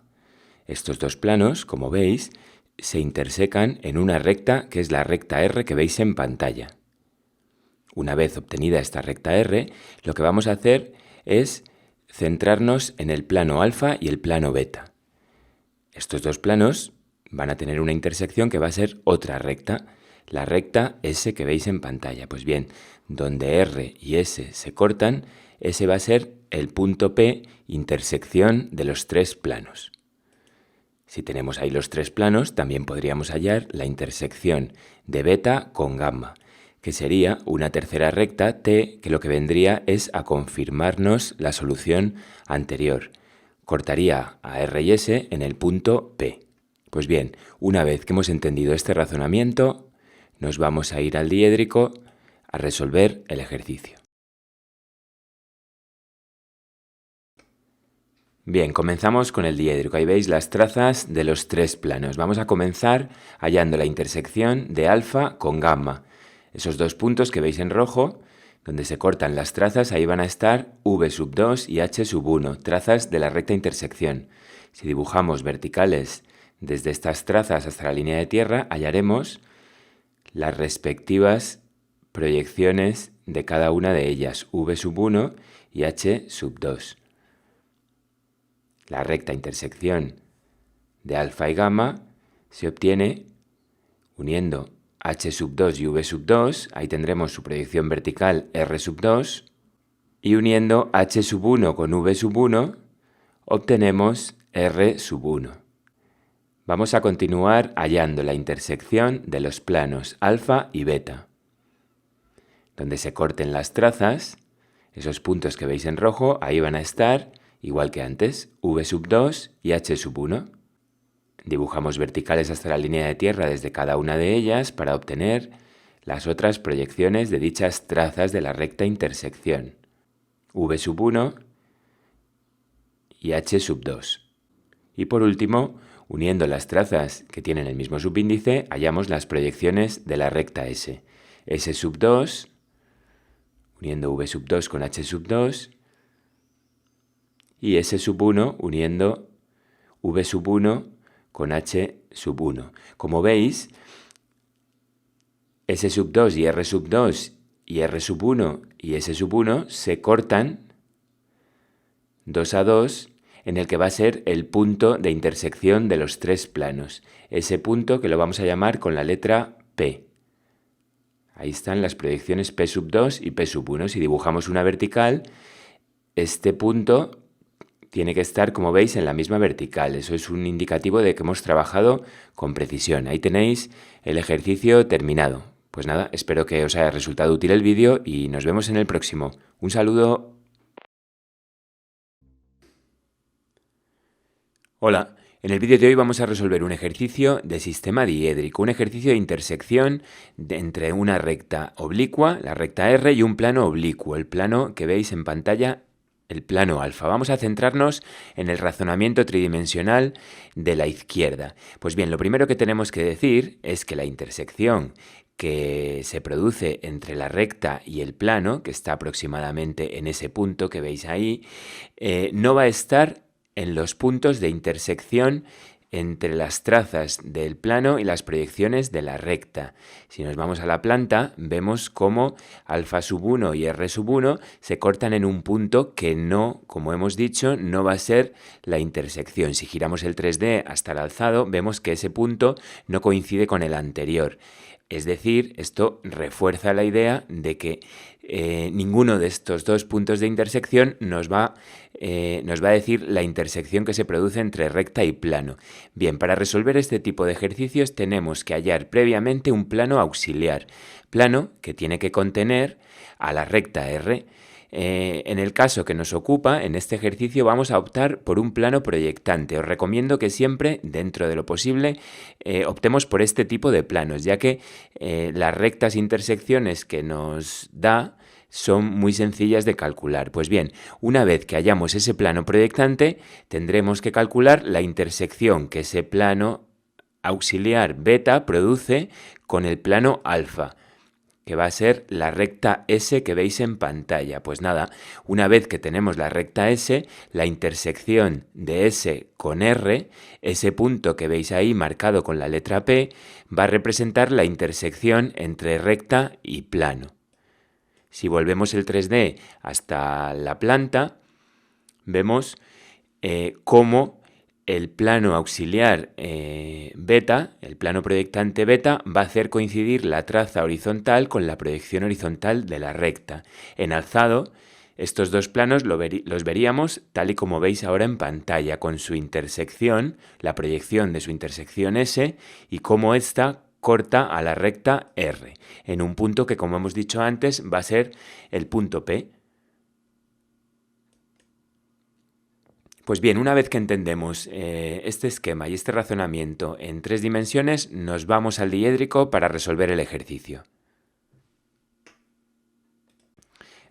Estos dos planos, como veis, se intersecan en una recta que es la recta R que veis en pantalla. Una vez obtenida esta recta R, lo que vamos a hacer es centrarnos en el plano alfa y el plano beta. Estos dos planos van a tener una intersección que va a ser otra recta, la recta S que veis en pantalla. Pues bien, donde R y S se cortan, ese va a ser el punto P, intersección de los tres planos. Si tenemos ahí los tres planos, también podríamos hallar la intersección de beta con gamma, que sería una tercera recta T, que lo que vendría es a confirmarnos la solución anterior. Cortaría a R y S en el punto P. Pues bien, una vez que hemos entendido este razonamiento, nos vamos a ir al diédrico a resolver el ejercicio. Bien, comenzamos con el diédrico. Ahí veis las trazas de los tres planos. Vamos a comenzar hallando la intersección de alfa con gamma. Esos dos puntos que veis en rojo, donde se cortan las trazas, ahí van a estar V sub 2 y H sub 1, trazas de la recta intersección. Si dibujamos verticales desde estas trazas hasta la línea de tierra, hallaremos las respectivas proyecciones de cada una de ellas, V sub 1 y H sub 2. La recta intersección de alfa y gamma se obtiene uniendo H sub 2 y V sub 2, ahí tendremos su proyección vertical R sub 2, y uniendo H sub 1 con V sub 1, obtenemos R sub 1. Vamos a continuar hallando la intersección de los planos alfa y beta. Donde se corten las trazas, esos puntos que veis en rojo, ahí van a estar, igual que antes, V sub 2 y H sub 1. Dibujamos verticales hasta la línea de tierra desde cada una de ellas para obtener las otras proyecciones de dichas trazas de la recta intersección. V sub 1 y H sub 2. Y por último, uniendo las trazas que tienen el mismo subíndice, hallamos las proyecciones de la recta S. S sub 2, uniendo V sub 2 con H sub 2, y S sub 1 uniendo V sub 1 con H sub 1. Como veis, S sub 2 y R sub 2 y R sub 1 y S sub 1 se cortan 2 a 2 en el que va a ser el punto de intersección de los tres planos. Ese punto que lo vamos a llamar con la letra P. Ahí están las proyecciones P sub 2 y P sub 1. Si dibujamos una vertical, este punto tiene que estar, como veis, en la misma vertical. Eso es un indicativo de que hemos trabajado con precisión. Ahí tenéis el ejercicio terminado. Pues nada, espero que os haya resultado útil el vídeo y nos vemos en el próximo. Un saludo. Hola, en el vídeo de hoy vamos a resolver un ejercicio de sistema diédrico, un ejercicio de intersección entre una recta oblicua, la recta R, y un plano oblicuo, el plano que veis en pantalla, el plano alfa. Vamos a centrarnos en el razonamiento tridimensional de la izquierda. Pues bien, lo primero que tenemos que decir es que la intersección que se produce entre la recta y el plano, que está aproximadamente en ese punto que veis ahí, no va a estar en los puntos de intersección entre las trazas del plano y las proyecciones de la recta. Si nos vamos a la planta, vemos cómo alfa sub 1 y R sub 1 se cortan en un punto que no, como hemos dicho, no va a ser la intersección. Si giramos el 3D hasta el alzado, vemos que ese punto no coincide con el anterior. Es decir, esto refuerza la idea de que ninguno de estos dos puntos de intersección nos va a decir la intersección que se produce entre recta y plano. Bien, para resolver este tipo de ejercicios tenemos que hallar previamente un plano auxiliar, plano que tiene que contener a la recta R. En el caso que nos ocupa, en este ejercicio vamos a optar por un plano proyectante. Os recomiendo que siempre, dentro de lo posible, optemos por este tipo de planos, ya que las rectas intersecciones que nos da son muy sencillas de calcular. Pues bien, una vez que hallamos ese plano proyectante, tendremos que calcular la intersección que ese plano auxiliar beta produce con el plano alfa, que va a ser la recta S que veis en pantalla. Pues nada, una vez que tenemos la recta S, la intersección de S con R, ese punto que veis ahí marcado con la letra P, va a representar la intersección entre recta y plano. Si volvemos el 3D hasta la planta, vemos cómo el plano auxiliar beta, el plano proyectante beta, va a hacer coincidir la traza horizontal con la proyección horizontal de la recta. En alzado, estos dos planos los veríamos tal y como veis ahora en pantalla, con su intersección, la proyección de su intersección S, y cómo ésta corta a la recta R, en un punto que, como hemos dicho antes, va a ser el punto P. Pues bien, una vez que entendemos este esquema y este razonamiento en 3 dimensiones, nos vamos al diédrico para resolver el ejercicio.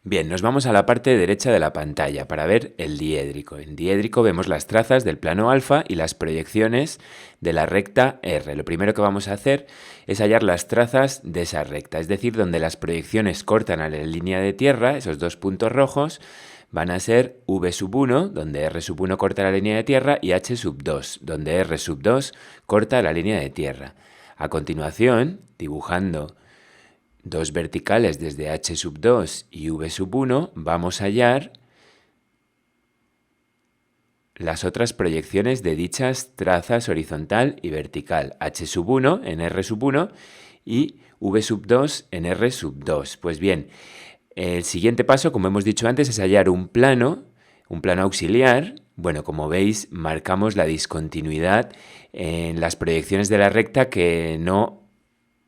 Bien, nos vamos a la parte derecha de la pantalla para ver el diédrico. En diédrico vemos las trazas del plano alfa y las proyecciones de la recta R. Lo primero que vamos a hacer es hallar las trazas de esa recta, es decir, donde las proyecciones cortan a la línea de tierra, esos dos puntos rojos, van a ser V sub 1, donde R sub 1 corta la línea de tierra, y H sub 2, donde R sub 2 corta la línea de tierra. A continuación, dibujando dos verticales desde H sub 2 y V sub 1, vamos a hallar las otras proyecciones de dichas trazas horizontal y vertical. H sub 1 en R sub 1 y V sub 2 en R sub 2. Pues bien, el siguiente paso, como hemos dicho antes, es hallar un plano auxiliar Bueno, como veis, marcamos la discontinuidad en las proyecciones de la recta que no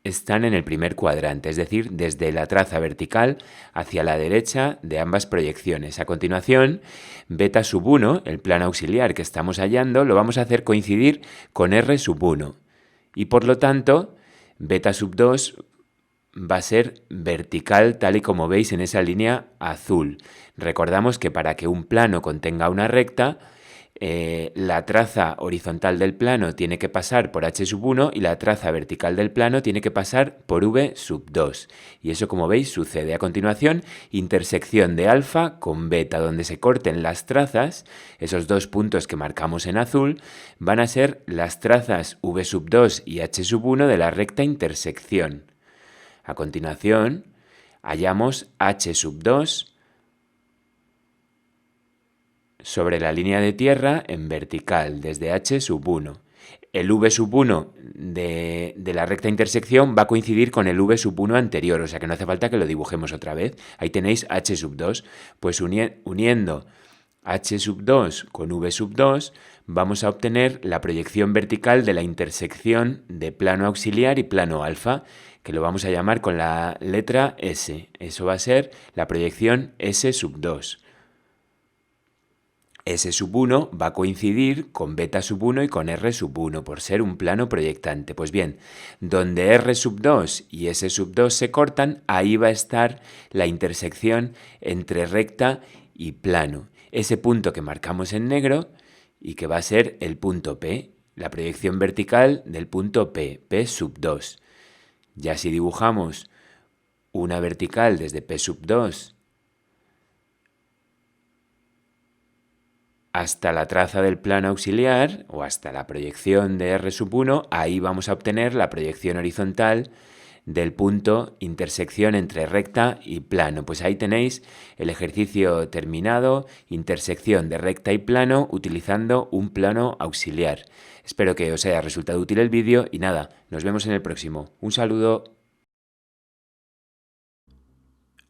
están en el primer cuadrante, es decir, desde la traza vertical hacia la derecha de ambas proyecciones. A continuación, beta sub 1, el plano auxiliar que estamos hallando, lo vamos a hacer coincidir con R sub 1. Y por lo tanto, beta sub 2 va a ser vertical tal y como veis en esa línea azul. Recordamos que para que un plano contenga una recta, la traza horizontal del plano tiene que pasar por H sub 1 y la traza vertical del plano tiene que pasar por V sub 2. Y eso, como veis, sucede. A continuación, intersección de alfa con beta, donde se corten las trazas. Esos dos puntos que marcamos en azul van a ser las trazas V sub 2 y H sub 1 de la recta intersección. A continuación, hallamos H sub 2 sobre la línea de tierra en vertical, desde H sub 1. El V sub 1 de la recta intersección va a coincidir con el V sub 1 anterior, o sea que no hace falta que lo dibujemos otra vez. Ahí tenéis H sub 2. Pues uniendo H sub 2 con V sub 2 vamos a obtener la proyección vertical de la intersección de plano auxiliar y plano alfa, que lo vamos a llamar con la letra S. Eso va a ser la proyección S sub 2. S sub 1 va a coincidir con beta sub 1 y con R sub 1 por ser un plano proyectante. Pues bien, donde R sub 2 y S sub 2 se cortan, ahí va a estar la intersección entre recta y plano. Ese punto que marcamos en negro y que va a ser el punto P, la proyección vertical del punto P, P sub 2. Ya si dibujamos una vertical desde P sub 2 hasta la traza del plano auxiliar o hasta la proyección de R sub 1, ahí vamos a obtener la proyección horizontal del punto intersección entre recta y plano. Pues ahí tenéis el ejercicio terminado, intersección de recta y plano utilizando un plano auxiliar. Espero que os haya resultado útil el vídeo y nada, nos vemos en el próximo. Un saludo.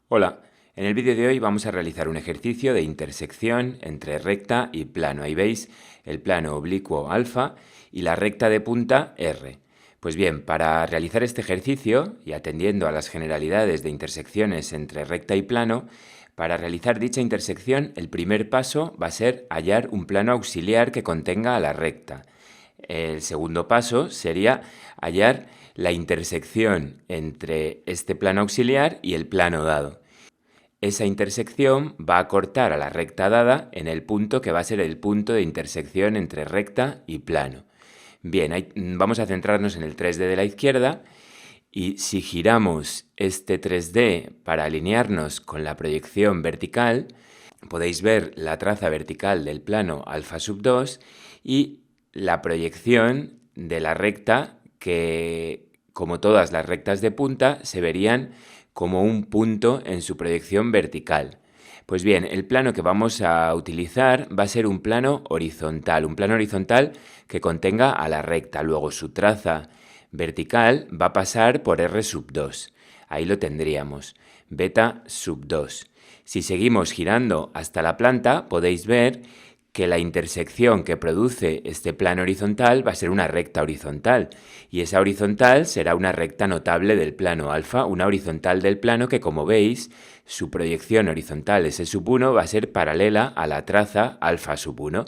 Hola. En el vídeo de hoy vamos a realizar un ejercicio de intersección entre recta y plano. Ahí veis el plano oblicuo alfa y la recta de punta R. Pues bien, para realizar este ejercicio y atendiendo a las generalidades de intersecciones entre recta y plano, para realizar dicha intersección el primer paso va a ser hallar un plano auxiliar que contenga a la recta. El segundo paso sería hallar la intersección entre este plano auxiliar y el plano dado. Esa intersección va a cortar a la recta dada en el punto que va a ser el punto de intersección entre recta y plano. Bien, vamos a centrarnos en el 3D de la izquierda y si giramos este 3D para alinearnos con la proyección vertical, podéis ver la traza vertical del plano alfa sub 2 y la proyección de la recta que, como todas las rectas de punta, se verían como un punto en su proyección vertical. Pues bien, el plano que vamos a utilizar va a ser un plano horizontal que contenga a la recta. Luego su traza vertical va a pasar por R sub 2. Ahí lo tendríamos, beta sub 2. Si seguimos girando hasta la planta, podéis ver que la intersección que produce este plano horizontal va a ser una recta horizontal y esa horizontal será una recta notable del plano alfa, una horizontal del plano que, como veis, su proyección horizontal S sub 1 va a ser paralela a la traza alfa sub 1.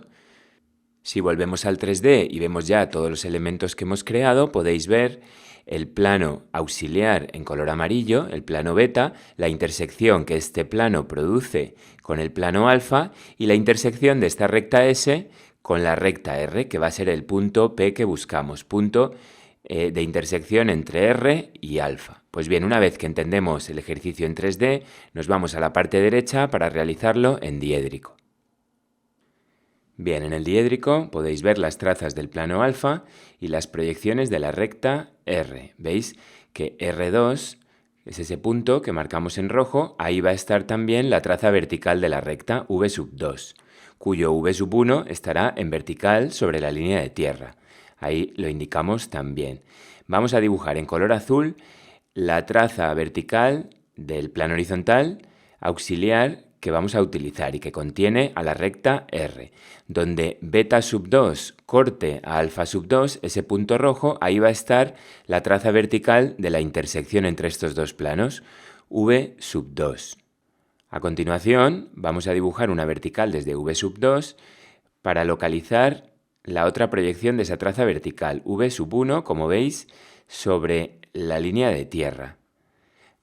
Si volvemos al 3D y vemos ya todos los elementos que hemos creado, podéis ver el plano auxiliar en color amarillo, el plano beta, la intersección que este plano produce con el plano alfa y la intersección de esta recta S con la recta R, que va a ser el punto P que buscamos, punto de intersección entre R y alfa. Pues bien, una vez que entendemos el ejercicio en 3D, nos vamos a la parte derecha para realizarlo en diédrico. Bien, en el diédrico podéis ver las trazas del plano alfa y las proyecciones de la recta R. Veis que R2 es ese punto que marcamos en rojo, ahí va a estar también la traza vertical de la recta V sub 2, cuyo V sub 1 estará en vertical sobre la línea de tierra. Ahí lo indicamos también. Vamos a dibujar en color azul la traza vertical del plano horizontal auxiliar que vamos a utilizar y que contiene a la recta R. Donde beta sub 2 corte a alfa sub 2, ese punto rojo, ahí va a estar la traza vertical de la intersección entre estos dos planos, V sub 2. A continuación, vamos a dibujar una vertical desde V sub 2 para localizar la otra proyección de esa traza vertical, V sub 1, como veis, sobre la línea de tierra.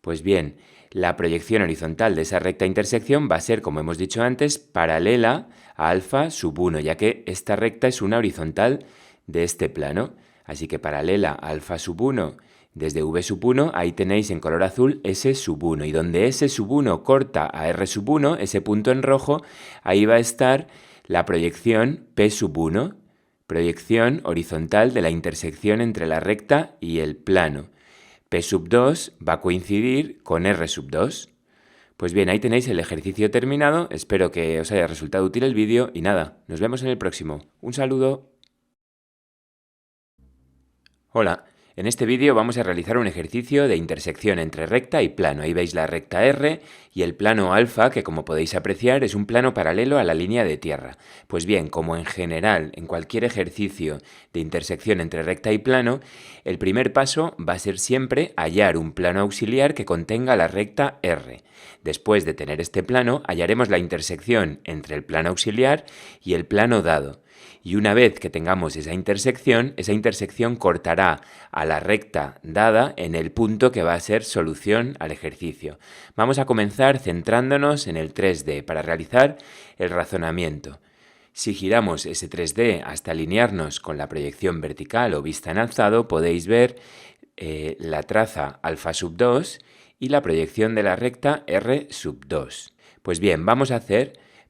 Pues bien, la proyección horizontal de esa recta intersección va a ser, como hemos dicho antes, paralela a alfa sub 1, ya que esta recta es una horizontal de este plano. Así que paralela a alfa sub 1 desde V sub 1, ahí tenéis en color azul S sub 1. Y donde S sub 1 corta a R sub 1, ese punto en rojo, ahí va a estar la proyección P sub 1, proyección horizontal de la intersección entre la recta y el plano. P sub 2 va a coincidir con R sub 2. Pues bien, ahí tenéis el ejercicio terminado. Espero que os haya resultado útil el vídeo y nada, nos vemos en el próximo. Un saludo. Hola. En este vídeo vamos a realizar un ejercicio de intersección entre recta y plano. Ahí veis la recta R y el plano alfa, que como podéis apreciar es un plano paralelo a la línea de tierra. Pues bien, como en general en cualquier ejercicio de intersección entre recta y plano, el primer paso va a ser siempre hallar un plano auxiliar que contenga la recta R. Después de tener este plano, hallaremos la intersección entre el plano auxiliar y el plano dado. Y una vez que tengamos esa intersección cortará a la recta dada en el punto que va a ser solución al ejercicio. Vamos a comenzar centrándonos en el 3D para realizar el razonamiento. Si giramos ese 3D hasta alinearnos con la proyección vertical o vista en alzado, podéis ver la traza alfa sub 2 y la proyección de la recta R sub 2. Pues bien, vamos a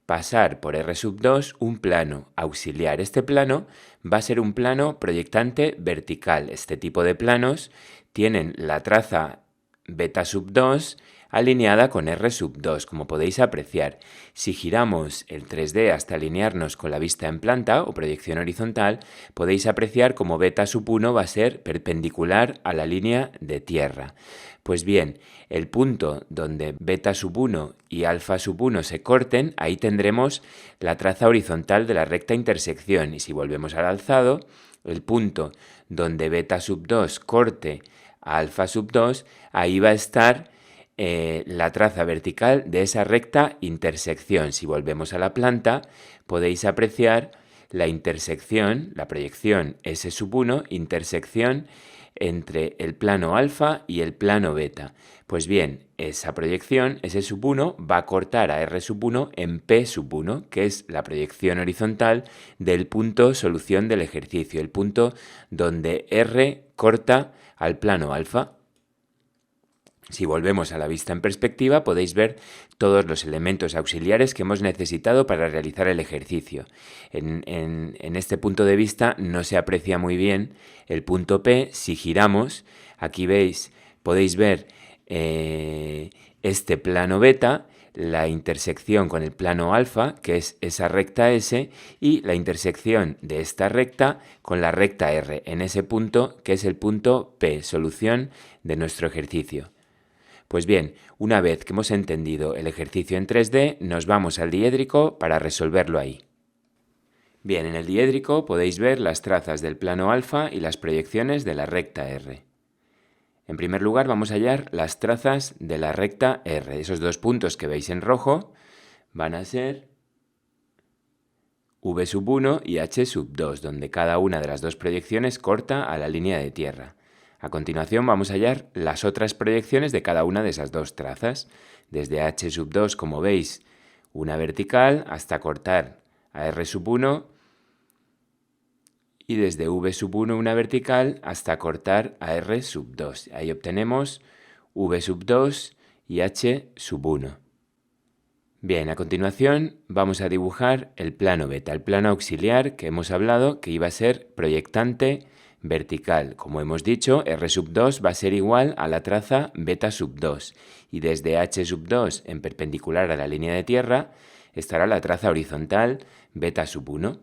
pasar por R sub 2 un plano auxiliar. Este plano va a ser un plano proyectante vertical. Este tipo de planos tienen la traza beta sub 2 alineada con R sub 2, como podéis apreciar. Si giramos el 3D hasta alinearnos con la vista en planta o proyección horizontal, podéis apreciar como beta sub 1 va a ser perpendicular a la línea de tierra. Pues bien, el punto donde beta sub 1 y alfa sub 1 se corten, ahí tendremos la traza horizontal de la recta intersección. Y si volvemos al alzado, el punto donde beta sub 2 corte a alfa sub 2, ahí va a estar la traza vertical de esa recta intersección. Si volvemos a la planta, podéis apreciar la intersección, la proyección S sub 1, intersección entre el plano alfa y el plano beta. Pues bien, esa proyección, S sub 1, va a cortar a R sub 1 en P sub 1, que es la proyección horizontal del punto solución del ejercicio, el punto donde R corta al plano alfa. Si volvemos a la vista en perspectiva, podéis ver todos los elementos auxiliares que hemos necesitado para realizar el ejercicio. En este punto de vista no se aprecia muy bien el punto P. Si giramos, aquí podéis ver este plano beta, la intersección con el plano alfa, que es esa recta S, y la intersección de esta recta con la recta R, en ese punto que es el punto P, solución de nuestro ejercicio. Pues bien, una vez que hemos entendido el ejercicio en 3D, nos vamos al diédrico para resolverlo ahí. Bien, en el diédrico podéis ver las trazas del plano alfa y las proyecciones de la recta R. En primer lugar vamos a hallar las trazas de la recta R. Esos dos puntos que veis en rojo van a ser V sub 1 y H sub 2, donde cada una de las dos proyecciones corta a la línea de tierra. A continuación vamos a hallar las otras proyecciones de cada una de esas dos trazas. Desde H sub 2, como veis, una vertical hasta cortar a R sub 1 y desde V sub 1 una vertical hasta cortar a R sub 2. Ahí obtenemos V sub 2 y H sub 1. Bien, a continuación vamos a dibujar el plano beta, el plano auxiliar que hemos hablado que iba a ser proyectante vertical. Como hemos dicho, R sub 2 va a ser igual a la traza beta sub 2 y desde H sub 2 en perpendicular a la línea de tierra estará la traza horizontal beta sub 1.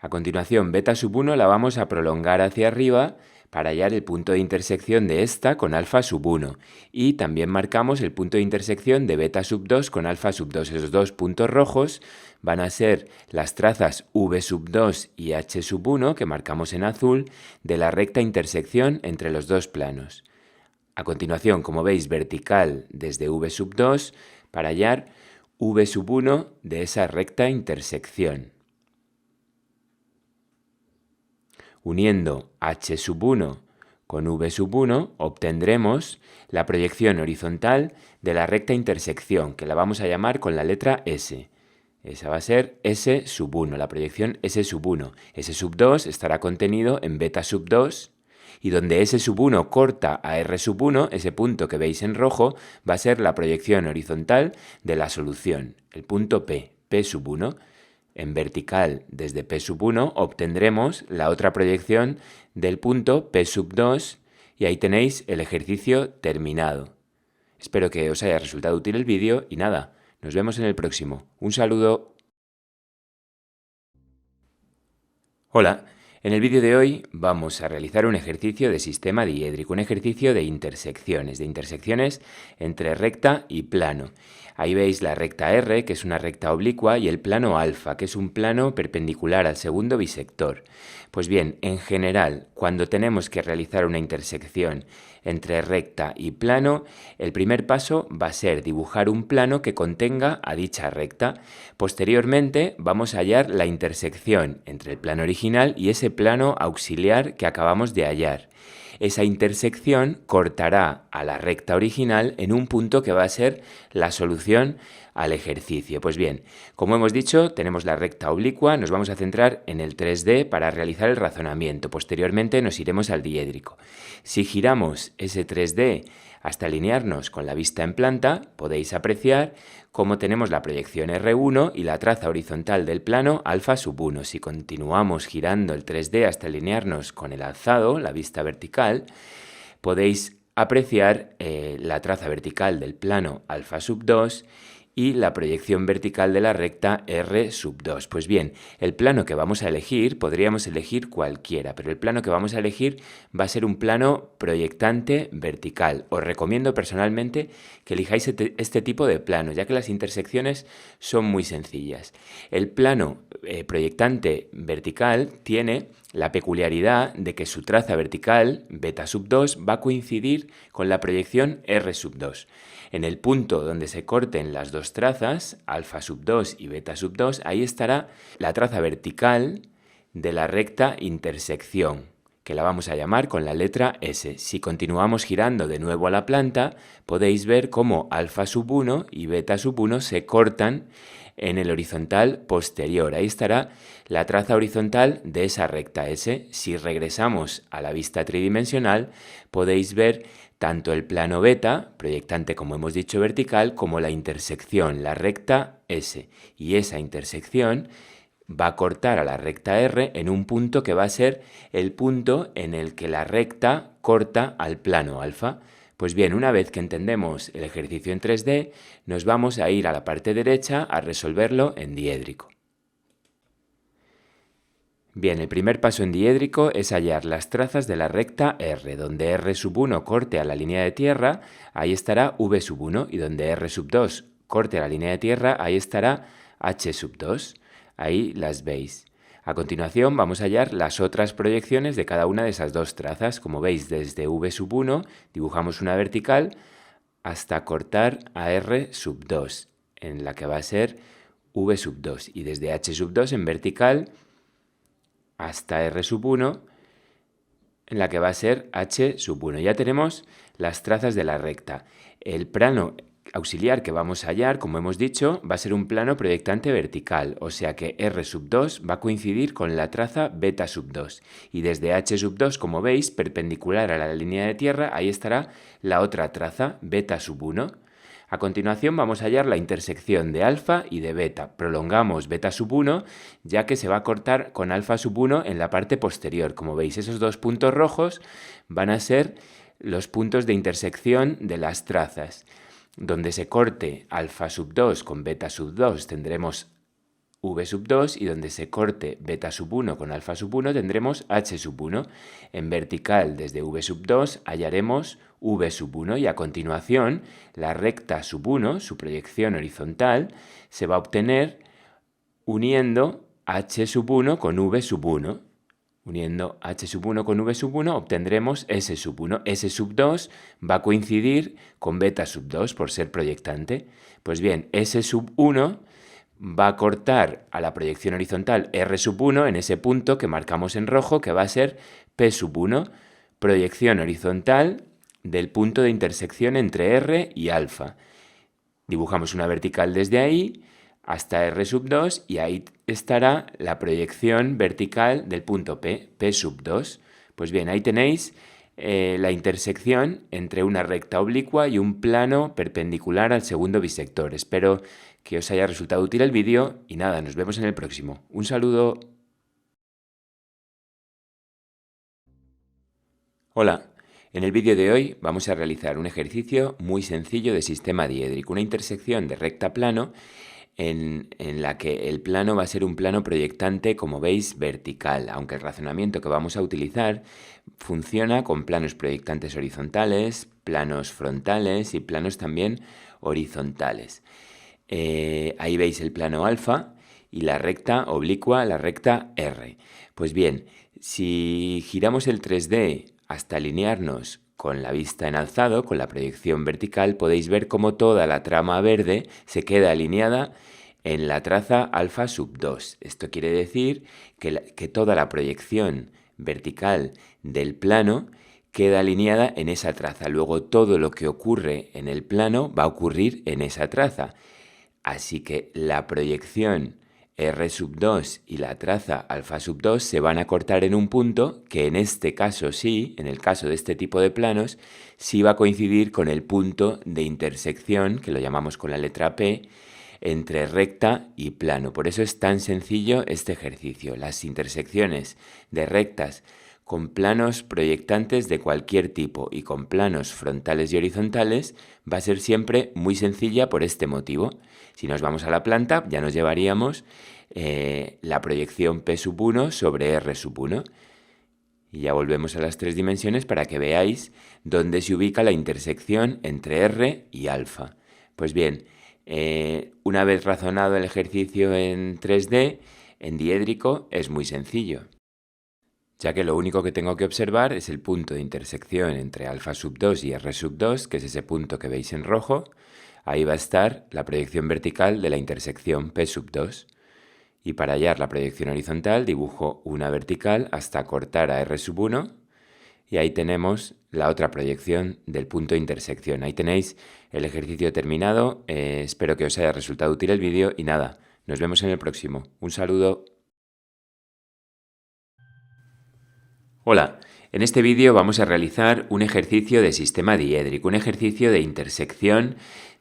A continuación, beta sub 1 la vamos a prolongar hacia arriba para hallar el punto de intersección de esta con alfa sub 1. Y también marcamos el punto de intersección de beta sub 2 con alfa sub 2. Esos dos puntos rojos van a ser las trazas v sub 2 y h sub 1, que marcamos en azul, de la recta intersección entre los dos planos. A continuación, como veis, vertical desde v sub 2 para hallar v sub 1 de esa recta intersección. Uniendo h sub 1 con v sub 1 obtendremos la proyección horizontal de la recta intersección, que la vamos a llamar con la letra S. Esa va a ser S sub 1, la proyección S sub 1. S sub 2 estará contenido en beta sub 2, y donde S sub 1 corta a R sub 1, ese punto que veis en rojo, va a ser la proyección horizontal de la solución, el punto P, P sub 1. En vertical, desde P sub 1, obtendremos la otra proyección del punto P sub 2, y ahí tenéis el ejercicio terminado. Espero que os haya resultado útil el vídeo y nada, nos vemos en el próximo. Un saludo. Hola, en el vídeo de hoy vamos a realizar un ejercicio de sistema diédrico, un ejercicio de intersecciones entre recta y plano. Ahí veis la recta R, que es una recta oblicua, y el plano alfa, que es un plano perpendicular al segundo bisector. Pues bien, en general, cuando tenemos que realizar una intersección entre recta y plano, el primer paso va a ser dibujar un plano que contenga a dicha recta. Posteriormente vamos a hallar la intersección entre el plano original y ese plano auxiliar que acabamos de hallar. Esa intersección cortará a la recta original en un punto que va a ser la solución al ejercicio. Pues bien, como hemos dicho, tenemos la recta oblicua, nos vamos a centrar en el 3D para realizar el razonamiento. Posteriormente nos iremos al diédrico. Si giramos ese 3D hasta alinearnos con la vista en planta, podéis apreciar cómo tenemos la proyección R1 y la traza horizontal del plano alfa sub 1. Si continuamos girando el 3D hasta alinearnos con el alzado, la vista vertical, podéis apreciar la traza vertical del plano alfa sub 2 y la proyección vertical de la recta R sub 2. Pues bien, el plano que vamos a elegir, podríamos elegir cualquiera, pero el plano que vamos a elegir va a ser un plano proyectante vertical. Os recomiendo personalmente que elijáis este tipo de plano, ya que las intersecciones son muy sencillas. El plano proyectante vertical tiene la peculiaridad de que su traza vertical, beta sub 2, va a coincidir con la proyección R sub 2. En el punto donde se corten las dos trazas, alfa sub 2 y beta sub 2, ahí estará la traza vertical de la recta intersección, que la vamos a llamar con la letra S. Si continuamos girando de nuevo a la planta, podéis ver cómo alfa sub 1 y beta sub 1 se cortan en el horizontal posterior. Ahí estará la traza horizontal de esa recta S. Si regresamos a la vista tridimensional, podéis ver tanto el plano beta, proyectante como hemos dicho vertical, como la intersección, la recta S. Y esa intersección va a cortar a la recta R en un punto que va a ser el punto en el que la recta corta al plano alfa. Pues bien, una vez que entendemos el ejercicio en 3D, nos vamos a ir a la parte derecha a resolverlo en diédrico. Bien, el primer paso en diédrico es hallar las trazas de la recta R. Donde R sub 1 corte a la línea de tierra, ahí estará V sub 1, y donde R sub 2 corte a la línea de tierra, ahí estará H sub 2. Ahí las veis. A continuación vamos a hallar las otras proyecciones de cada una de esas dos trazas. Como veis, desde V sub 1 dibujamos una vertical hasta cortar a R sub 2, en la que va a ser V sub 2. Y desde H sub 2 en vertical hasta R sub 1, en la que va a ser H sub 1. Ya tenemos las trazas de la recta. El plano auxiliar que vamos a hallar, como hemos dicho, va a ser un plano proyectante vertical, o sea que R sub 2 va a coincidir con la traza beta sub 2. Y desde H sub 2, como veis, perpendicular a la línea de tierra, ahí estará la otra traza, beta sub 1. A continuación vamos a hallar la intersección de alfa y de beta. Prolongamos beta sub 1, ya que se va a cortar con alfa sub 1 en la parte posterior. Como veis, esos dos puntos rojos van a ser los puntos de intersección de las trazas. Donde se corte alfa sub 2 con beta sub 2 tendremos v sub 2 y donde se corte beta sub 1 con alfa sub 1 tendremos h sub 1. En vertical desde v sub 2 hallaremos v sub 1 y a continuación la recta sub 1, su proyección horizontal, se va a obtener uniendo h sub 1 con v sub 1. Uniendo h sub 1 con v sub 1 obtendremos s sub 1. S sub 2 va a coincidir con beta sub 2 por ser proyectante. Pues bien, s sub 1 va a cortar a la proyección horizontal r sub 1 en ese punto que marcamos en rojo, que va a ser p sub 1, proyección horizontal del punto de intersección entre r y alfa. Dibujamos una vertical desde ahí hasta r sub 2 y ahí estará la proyección vertical del punto P, P sub 2. Pues bien, ahí tenéis la intersección entre una recta oblicua y un plano perpendicular al segundo bisector. Espero que os haya resultado útil el vídeo y nada, nos vemos en el próximo. Un saludo. Hola, en el vídeo de hoy vamos a realizar un ejercicio muy sencillo de sistema diédrico, una intersección de recta plano en la que el plano va a ser un plano proyectante, como veis, vertical, aunque el razonamiento que vamos a utilizar funciona con planos proyectantes horizontales, planos frontales y planos también horizontales. Ahí veis el plano alfa y la recta oblicua, la recta R. Pues bien, si giramos el 3D hasta alinearnos con la vista en alzado, con la proyección vertical, podéis ver cómo toda la trama verde se queda alineada en la traza alfa sub 2. Esto quiere decir que toda la proyección vertical del plano queda alineada en esa traza. Luego todo lo que ocurre en el plano va a ocurrir en esa traza. Así que la proyección R sub 2 y la traza alfa sub 2 se van a cortar en un punto que en este caso sí, en el caso de este tipo de planos, sí va a coincidir con el punto de intersección, que lo llamamos con la letra P, entre recta y plano. Por eso es tan sencillo este ejercicio. Las intersecciones de rectas con planos proyectantes de cualquier tipo y con planos frontales y horizontales va a ser siempre muy sencilla por este motivo. Si nos vamos a la planta ya nos llevaríamos la proyección P sub 1 sobre R sub 1. Y ya volvemos a las tres dimensiones para que veáis dónde se ubica la intersección entre R y alfa. Pues bien, una vez razonado el ejercicio en 3D, en diédrico es muy sencillo, ya que lo único que tengo que observar es el punto de intersección entre alfa sub 2 y R sub 2, que es ese punto que veis en rojo. Ahí va a estar la proyección vertical de la intersección P sub 2. Y para hallar la proyección horizontal dibujo una vertical hasta cortar a R sub 1 y ahí tenemos la otra proyección del punto de intersección. Ahí tenéis el ejercicio terminado. Espero que os haya resultado útil el vídeo y nada, nos vemos en el próximo. Un saludo. Hola, en este vídeo vamos a realizar un ejercicio de sistema diédrico, un ejercicio de intersección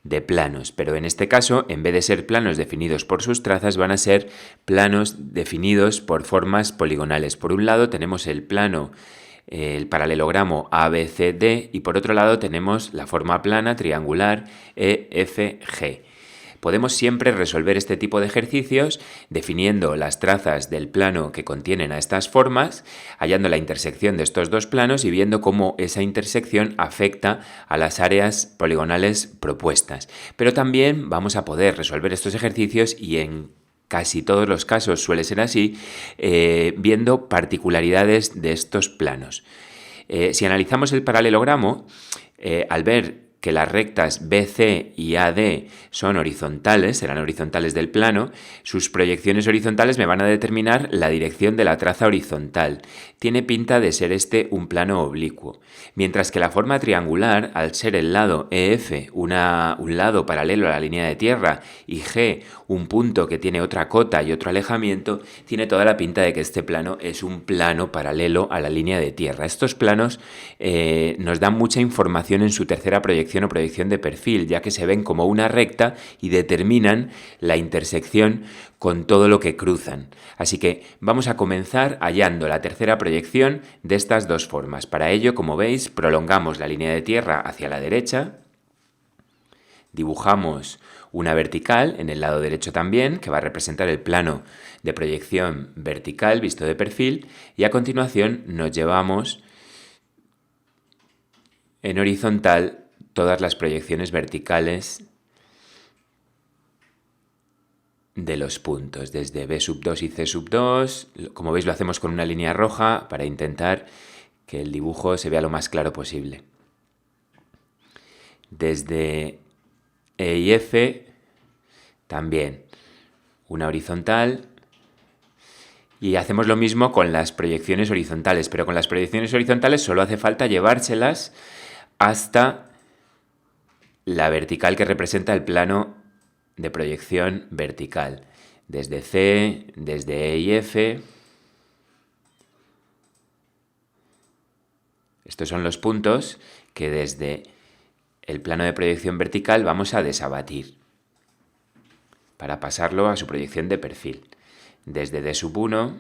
de planos, pero en este caso, en vez de ser planos definidos por sus trazas, van a ser planos definidos por formas poligonales. Por un lado tenemos el plano, el paralelogramo ABCD y por otro lado tenemos la forma plana triangular EFG. Podemos siempre resolver este tipo de ejercicios definiendo las trazas del plano que contienen a estas formas, hallando la intersección de estos dos planos y viendo cómo esa intersección afecta a las áreas poligonales propuestas. Pero también vamos a poder resolver estos ejercicios y en casi todos los casos suele ser así, viendo particularidades de estos planos. Si analizamos el paralelogramo, al ver que las rectas BC y AD son horizontales, serán horizontales del plano, sus proyecciones horizontales me van a determinar la dirección de la traza horizontal. Tiene pinta de ser este un plano oblicuo. Mientras que la forma triangular, al ser el lado EF un lado paralelo a la línea de tierra y G un punto que tiene otra cota y otro alejamiento, tiene toda la pinta de que este plano es un plano paralelo a la línea de tierra. Estos planos nos dan mucha información en su tercera proyección o proyección de perfil, ya que se ven como una recta y determinan la intersección con todo lo que cruzan. Así que vamos a comenzar hallando la tercera proyección de estas dos formas. Para ello, como veis, prolongamos la línea de tierra hacia la derecha, dibujamos una vertical en el lado derecho también, que va a representar el plano de proyección vertical visto de perfil, y a continuación nos llevamos en horizontal todas las proyecciones verticales de los puntos, desde B sub 2 y C sub 2. Como veis, lo hacemos con una línea roja para intentar que el dibujo se vea lo más claro posible. Desde E y F también una horizontal, y hacemos lo mismo con las proyecciones horizontales, pero con las proyecciones horizontales solo hace falta llevárselas hasta la vertical que representa el plano de proyección vertical. Desde C, desde E y F. Estos son los puntos que desde el plano de proyección vertical vamos a desabatir para pasarlo a su proyección de perfil. Desde D sub 1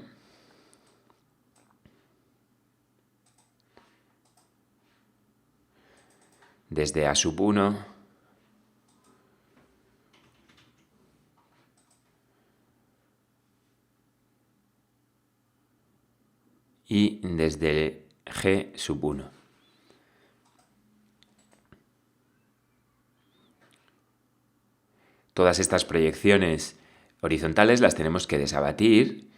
desde A sub 1 y desde G sub 1. Todas estas proyecciones horizontales las tenemos que desabatir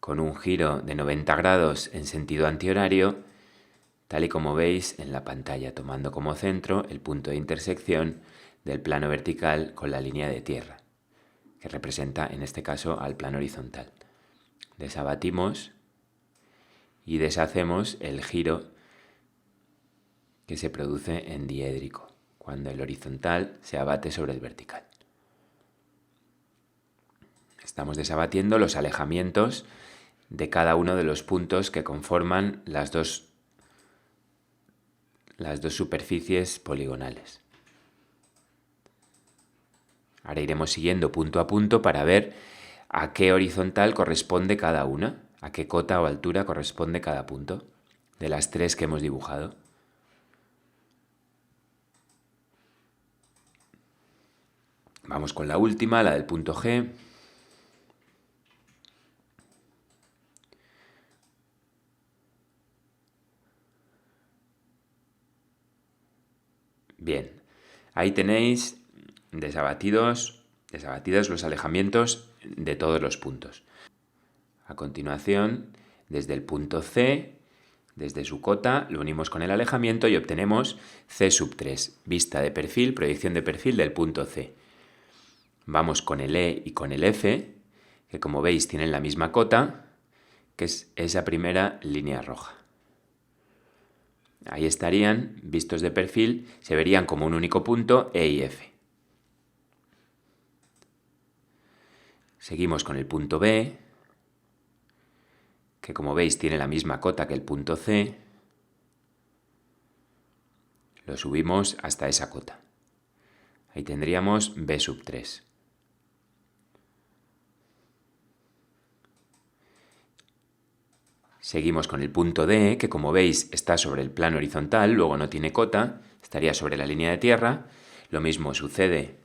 con un giro de 90 grados en sentido antihorario, tal y como veis en la pantalla, tomando como centro el punto de intersección del plano vertical con la línea de tierra, que representa en este caso al plano horizontal. Desabatimos y deshacemos el giro que se produce en diédrico, cuando el horizontal se abate sobre el vertical. Estamos desabatiendo los alejamientos de cada uno de los puntos que conforman las dos superficies poligonales. Ahora iremos siguiendo punto a punto para ver a qué horizontal corresponde cada una, a qué cota o altura corresponde cada punto de las tres que hemos dibujado. Vamos con la última, la del punto G. Bien, ahí tenéis desabatidos los alejamientos de todos los puntos. A continuación, desde el punto C, desde su cota, lo unimos con el alejamiento y obtenemos C sub 3, vista de perfil, proyección de perfil del punto C. Vamos con el E y con el F, que como veis tienen la misma cota, que es esa primera línea roja. Ahí estarían, vistos de perfil, se verían como un único punto E y F. Seguimos con el punto B, que como veis tiene la misma cota que el punto C. Lo subimos hasta esa cota. Ahí tendríamos B sub 3. Seguimos con el punto D, que como veis está sobre el plano horizontal, luego no tiene cota, estaría sobre la línea de tierra. Lo mismo sucede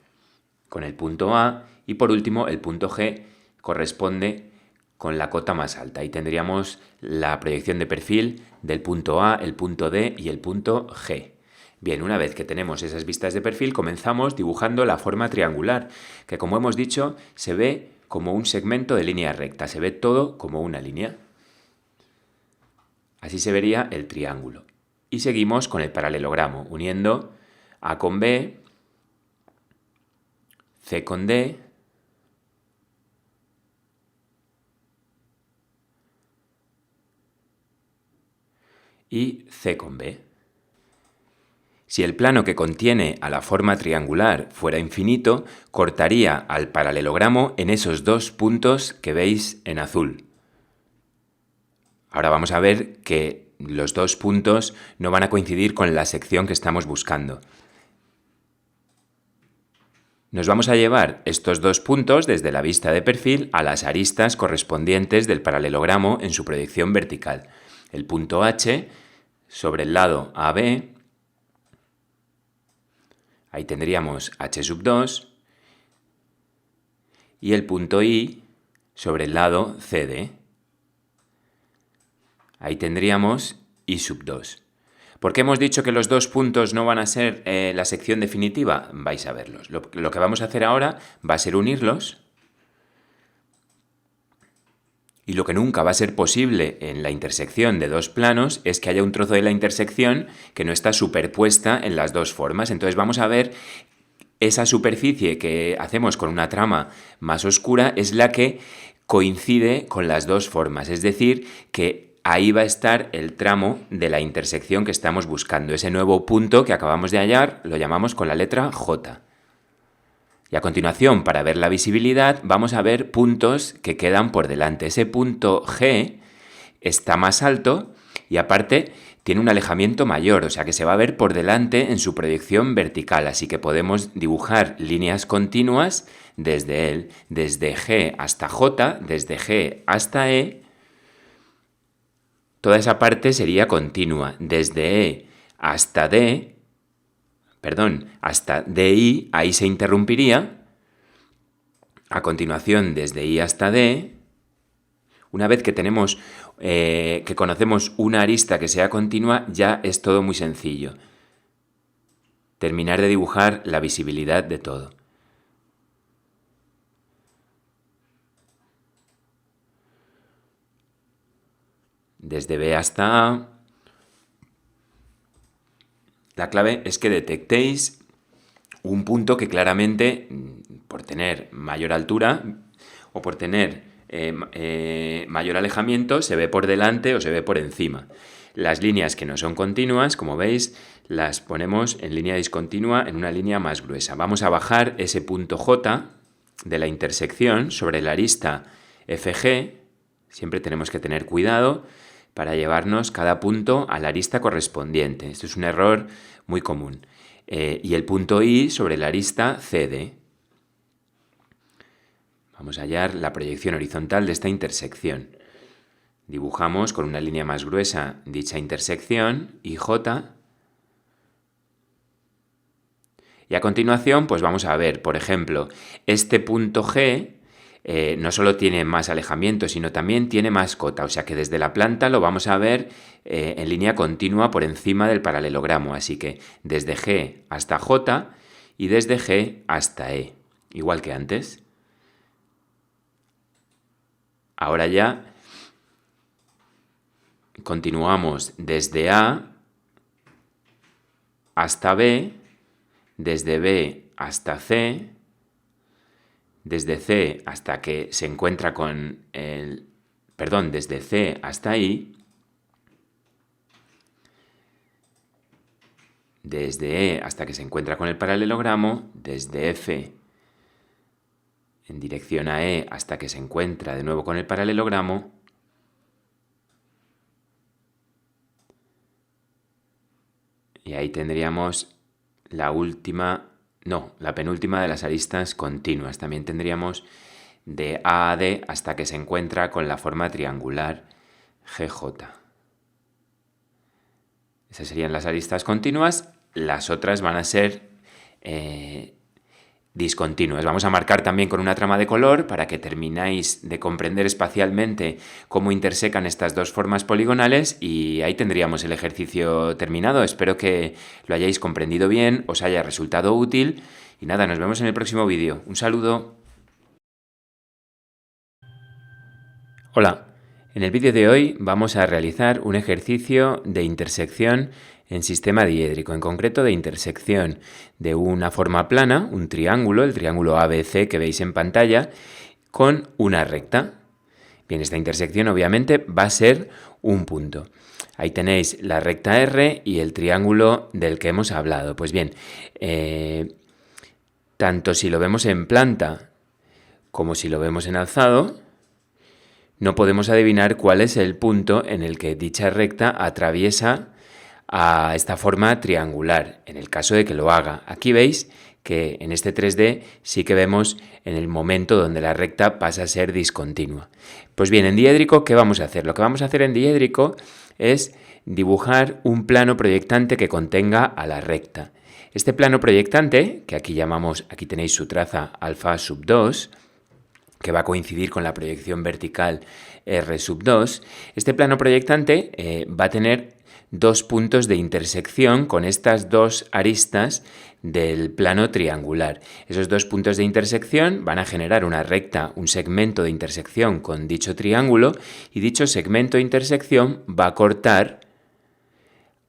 con el punto A y por último el punto G corresponde con la cota más alta. Ahí tendríamos la proyección de perfil del punto A, el punto D y el punto G. Bien, una vez que tenemos esas vistas de perfil, comenzamos dibujando la forma triangular, que como hemos dicho, se ve como un segmento de línea recta, se ve todo como una línea. Así se vería el triángulo. Y seguimos con el paralelogramo, uniendo A con B, C con D, y C con B. Si el plano que contiene a la forma triangular fuera infinito, cortaría al paralelogramo en esos dos puntos que veis en azul. Ahora vamos a ver que los dos puntos no van a coincidir con la sección que estamos buscando. Nos vamos a llevar estos dos puntos desde la vista de perfil a las aristas correspondientes del paralelogramo en su proyección vertical. El punto H sobre el lado AB, ahí tendríamos H sub 2, y el punto I sobre el lado CD. Ahí tendríamos I sub 2. ¿Por qué hemos dicho que los dos puntos no van a ser la sección definitiva? Vais a verlos. Lo que vamos a hacer ahora va a ser unirlos. Y lo que nunca va a ser posible en la intersección de dos planos es que haya un trozo de la intersección que no está superpuesta en las dos formas. Entonces vamos a ver esa superficie que hacemos con una trama más oscura es la que coincide con las dos formas. Es decir, que ahí va a estar el tramo de la intersección que estamos buscando. Ese nuevo punto que acabamos de hallar lo llamamos con la letra J. Y a continuación, para ver la visibilidad, vamos a ver puntos que quedan por delante. Ese punto G está más alto y aparte tiene un alejamiento mayor, o sea que se va a ver por delante en su proyección vertical. Así que podemos dibujar líneas continuas desde él, desde G hasta J, desde G hasta E. Toda esa parte sería continua, desde E hasta D, hasta DI, ahí se interrumpiría. A continuación, desde I hasta D, una vez que tenemos, que conocemos una arista que sea continua, ya es todo muy sencillo. Terminar de dibujar la visibilidad de todo. Desde B hasta A. La clave es que detectéis un punto que claramente, por tener mayor altura o por tener mayor alejamiento, se ve por delante o se ve por encima. Las líneas que no son continuas, como veis, las ponemos en línea discontinua en una línea más gruesa. Vamos a bajar ese punto J de la intersección sobre la arista FG. Siempre tenemos que tener cuidado para llevarnos cada punto a la arista correspondiente. Esto es un error muy común. Y el punto I sobre la arista CD. Vamos a hallar la proyección horizontal de esta intersección. Dibujamos con una línea más gruesa dicha intersección, IJ. Y a continuación, pues vamos a ver, por ejemplo, este punto G no solo tiene más alejamiento, sino también tiene más cota, o sea que desde la planta lo vamos a ver en línea continua por encima del paralelogramo, así que desde G hasta J y desde G hasta E, igual que antes. Ahora ya continuamos desde A hasta B, desde B hasta C, desde C hasta que se encuentra con el... Perdón, desde C hasta I, desde E hasta que se encuentra con el paralelogramo, desde F en dirección a E hasta que se encuentra de nuevo con el paralelogramo, y ahí tendríamos la penúltima de las aristas continuas. También tendríamos de A a D hasta que se encuentra con la forma triangular GJ. Esas serían las aristas continuas. Las otras van a ser discontinuas. Vamos a marcar también con una trama de color para que termináis de comprender espacialmente cómo intersecan estas dos formas poligonales y ahí tendríamos el ejercicio terminado. Espero que lo hayáis comprendido bien, os haya resultado útil y nada, nos vemos en el próximo vídeo. Un saludo. Hola, en el vídeo de hoy vamos a realizar un ejercicio de intersección en sistema diédrico, en concreto de intersección de una forma plana, un triángulo, el triángulo ABC que veis en pantalla, con una recta. Bien, esta intersección obviamente va a ser un punto. Ahí tenéis la recta R y el triángulo del que hemos hablado. Pues bien, tanto si lo vemos en planta como si lo vemos en alzado, no podemos adivinar cuál es el punto en el que dicha recta atraviesa a esta forma triangular, en el caso de que lo haga. Aquí veis que en este 3D sí que vemos en el momento donde la recta pasa a ser discontinua. Pues bien, en diédrico, ¿qué vamos a hacer? Lo que vamos a hacer en diédrico es dibujar un plano proyectante que contenga a la recta. Este plano proyectante, que aquí tenéis su traza alfa sub 2, que va a coincidir con la proyección vertical R sub 2, este plano proyectante va a tener dos puntos de intersección con estas dos aristas del plano triangular. Esos dos puntos de intersección van a generar una recta, un segmento de intersección con dicho triángulo, y dicho segmento de intersección va a cortar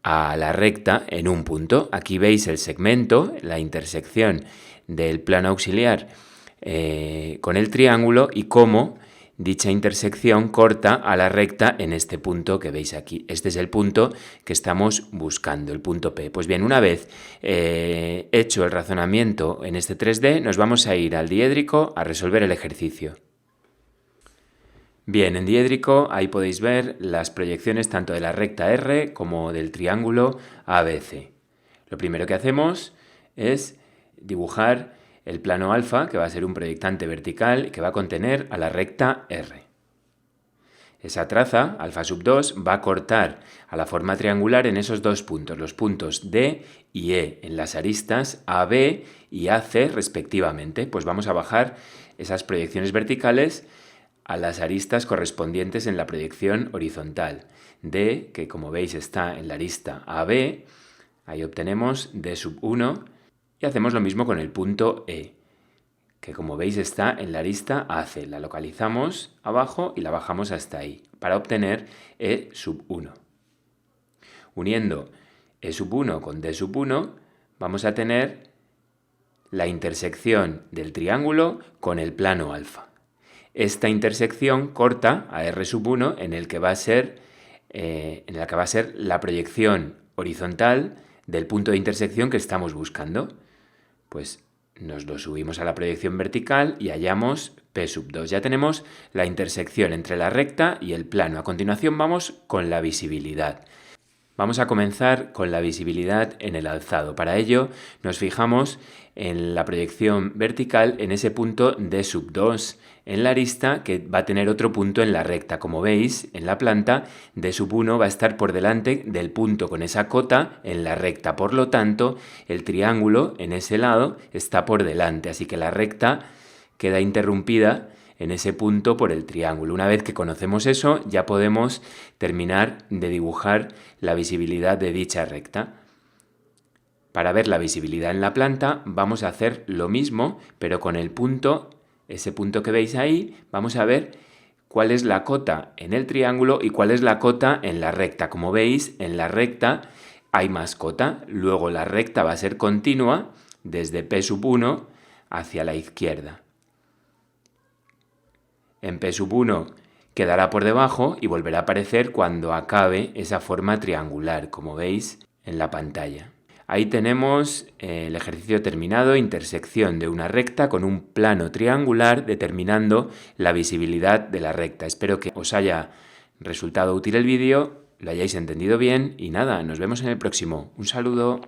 a la recta en un punto. Aquí veis el segmento, la intersección del plano auxiliar con el triángulo y cómo dicha intersección corta a la recta en este punto que veis aquí. Este es el punto que estamos buscando, el punto P. Pues bien, una vez hecho el razonamiento en este 3D, nos vamos a ir al diédrico a resolver el ejercicio. Bien, en diédrico ahí podéis ver las proyecciones tanto de la recta R como del triángulo ABC. Lo primero que hacemos es dibujar el plano alfa, que va a ser un proyectante vertical que va a contener a la recta R. Esa traza, alfa sub 2, va a cortar a la forma triangular en esos dos puntos, los puntos D y E, en las aristas AB y AC respectivamente. Pues vamos a bajar esas proyecciones verticales a las aristas correspondientes en la proyección horizontal. D, que como veis está en la arista AB, ahí obtenemos D sub 1, y hacemos lo mismo con el punto E, que como veis está en la arista AC. La localizamos abajo y la bajamos hasta ahí, para obtener E sub 1. Uniendo E sub 1 con D sub 1, vamos a tener la intersección del triángulo con el plano alfa. Esta intersección corta a R sub 1 en la que va a ser la proyección horizontal del punto de intersección que estamos buscando. Pues nos lo subimos a la proyección vertical y hallamos P sub 2. Ya tenemos la intersección entre la recta y el plano. A continuación vamos con la visibilidad. Vamos a comenzar con la visibilidad en el alzado. Para ello nos fijamos en la proyección vertical en ese punto D sub 2 en la arista que va a tener otro punto en la recta. Como veis en la planta, D sub 1 va a estar por delante del punto con esa cota en la recta. Por lo tanto, el triángulo en ese lado está por delante. Así que la recta queda interrumpida en ese punto por el triángulo. Una vez que conocemos eso, ya podemos terminar de dibujar la visibilidad de dicha recta. Para ver la visibilidad en la planta vamos a hacer lo mismo, pero con el punto, ese punto que veis ahí, vamos a ver cuál es la cota en el triángulo y cuál es la cota en la recta. Como veis, en la recta hay más cota, luego la recta va a ser continua desde P sub 1 hacia la izquierda. En P sub 1 quedará por debajo y volverá a aparecer cuando acabe esa forma triangular, como veis en la pantalla. Ahí tenemos el ejercicio terminado, intersección de una recta con un plano triangular determinando la visibilidad de la recta. Espero que os haya resultado útil el vídeo, lo hayáis entendido bien y nada, nos vemos en el próximo. Un saludo.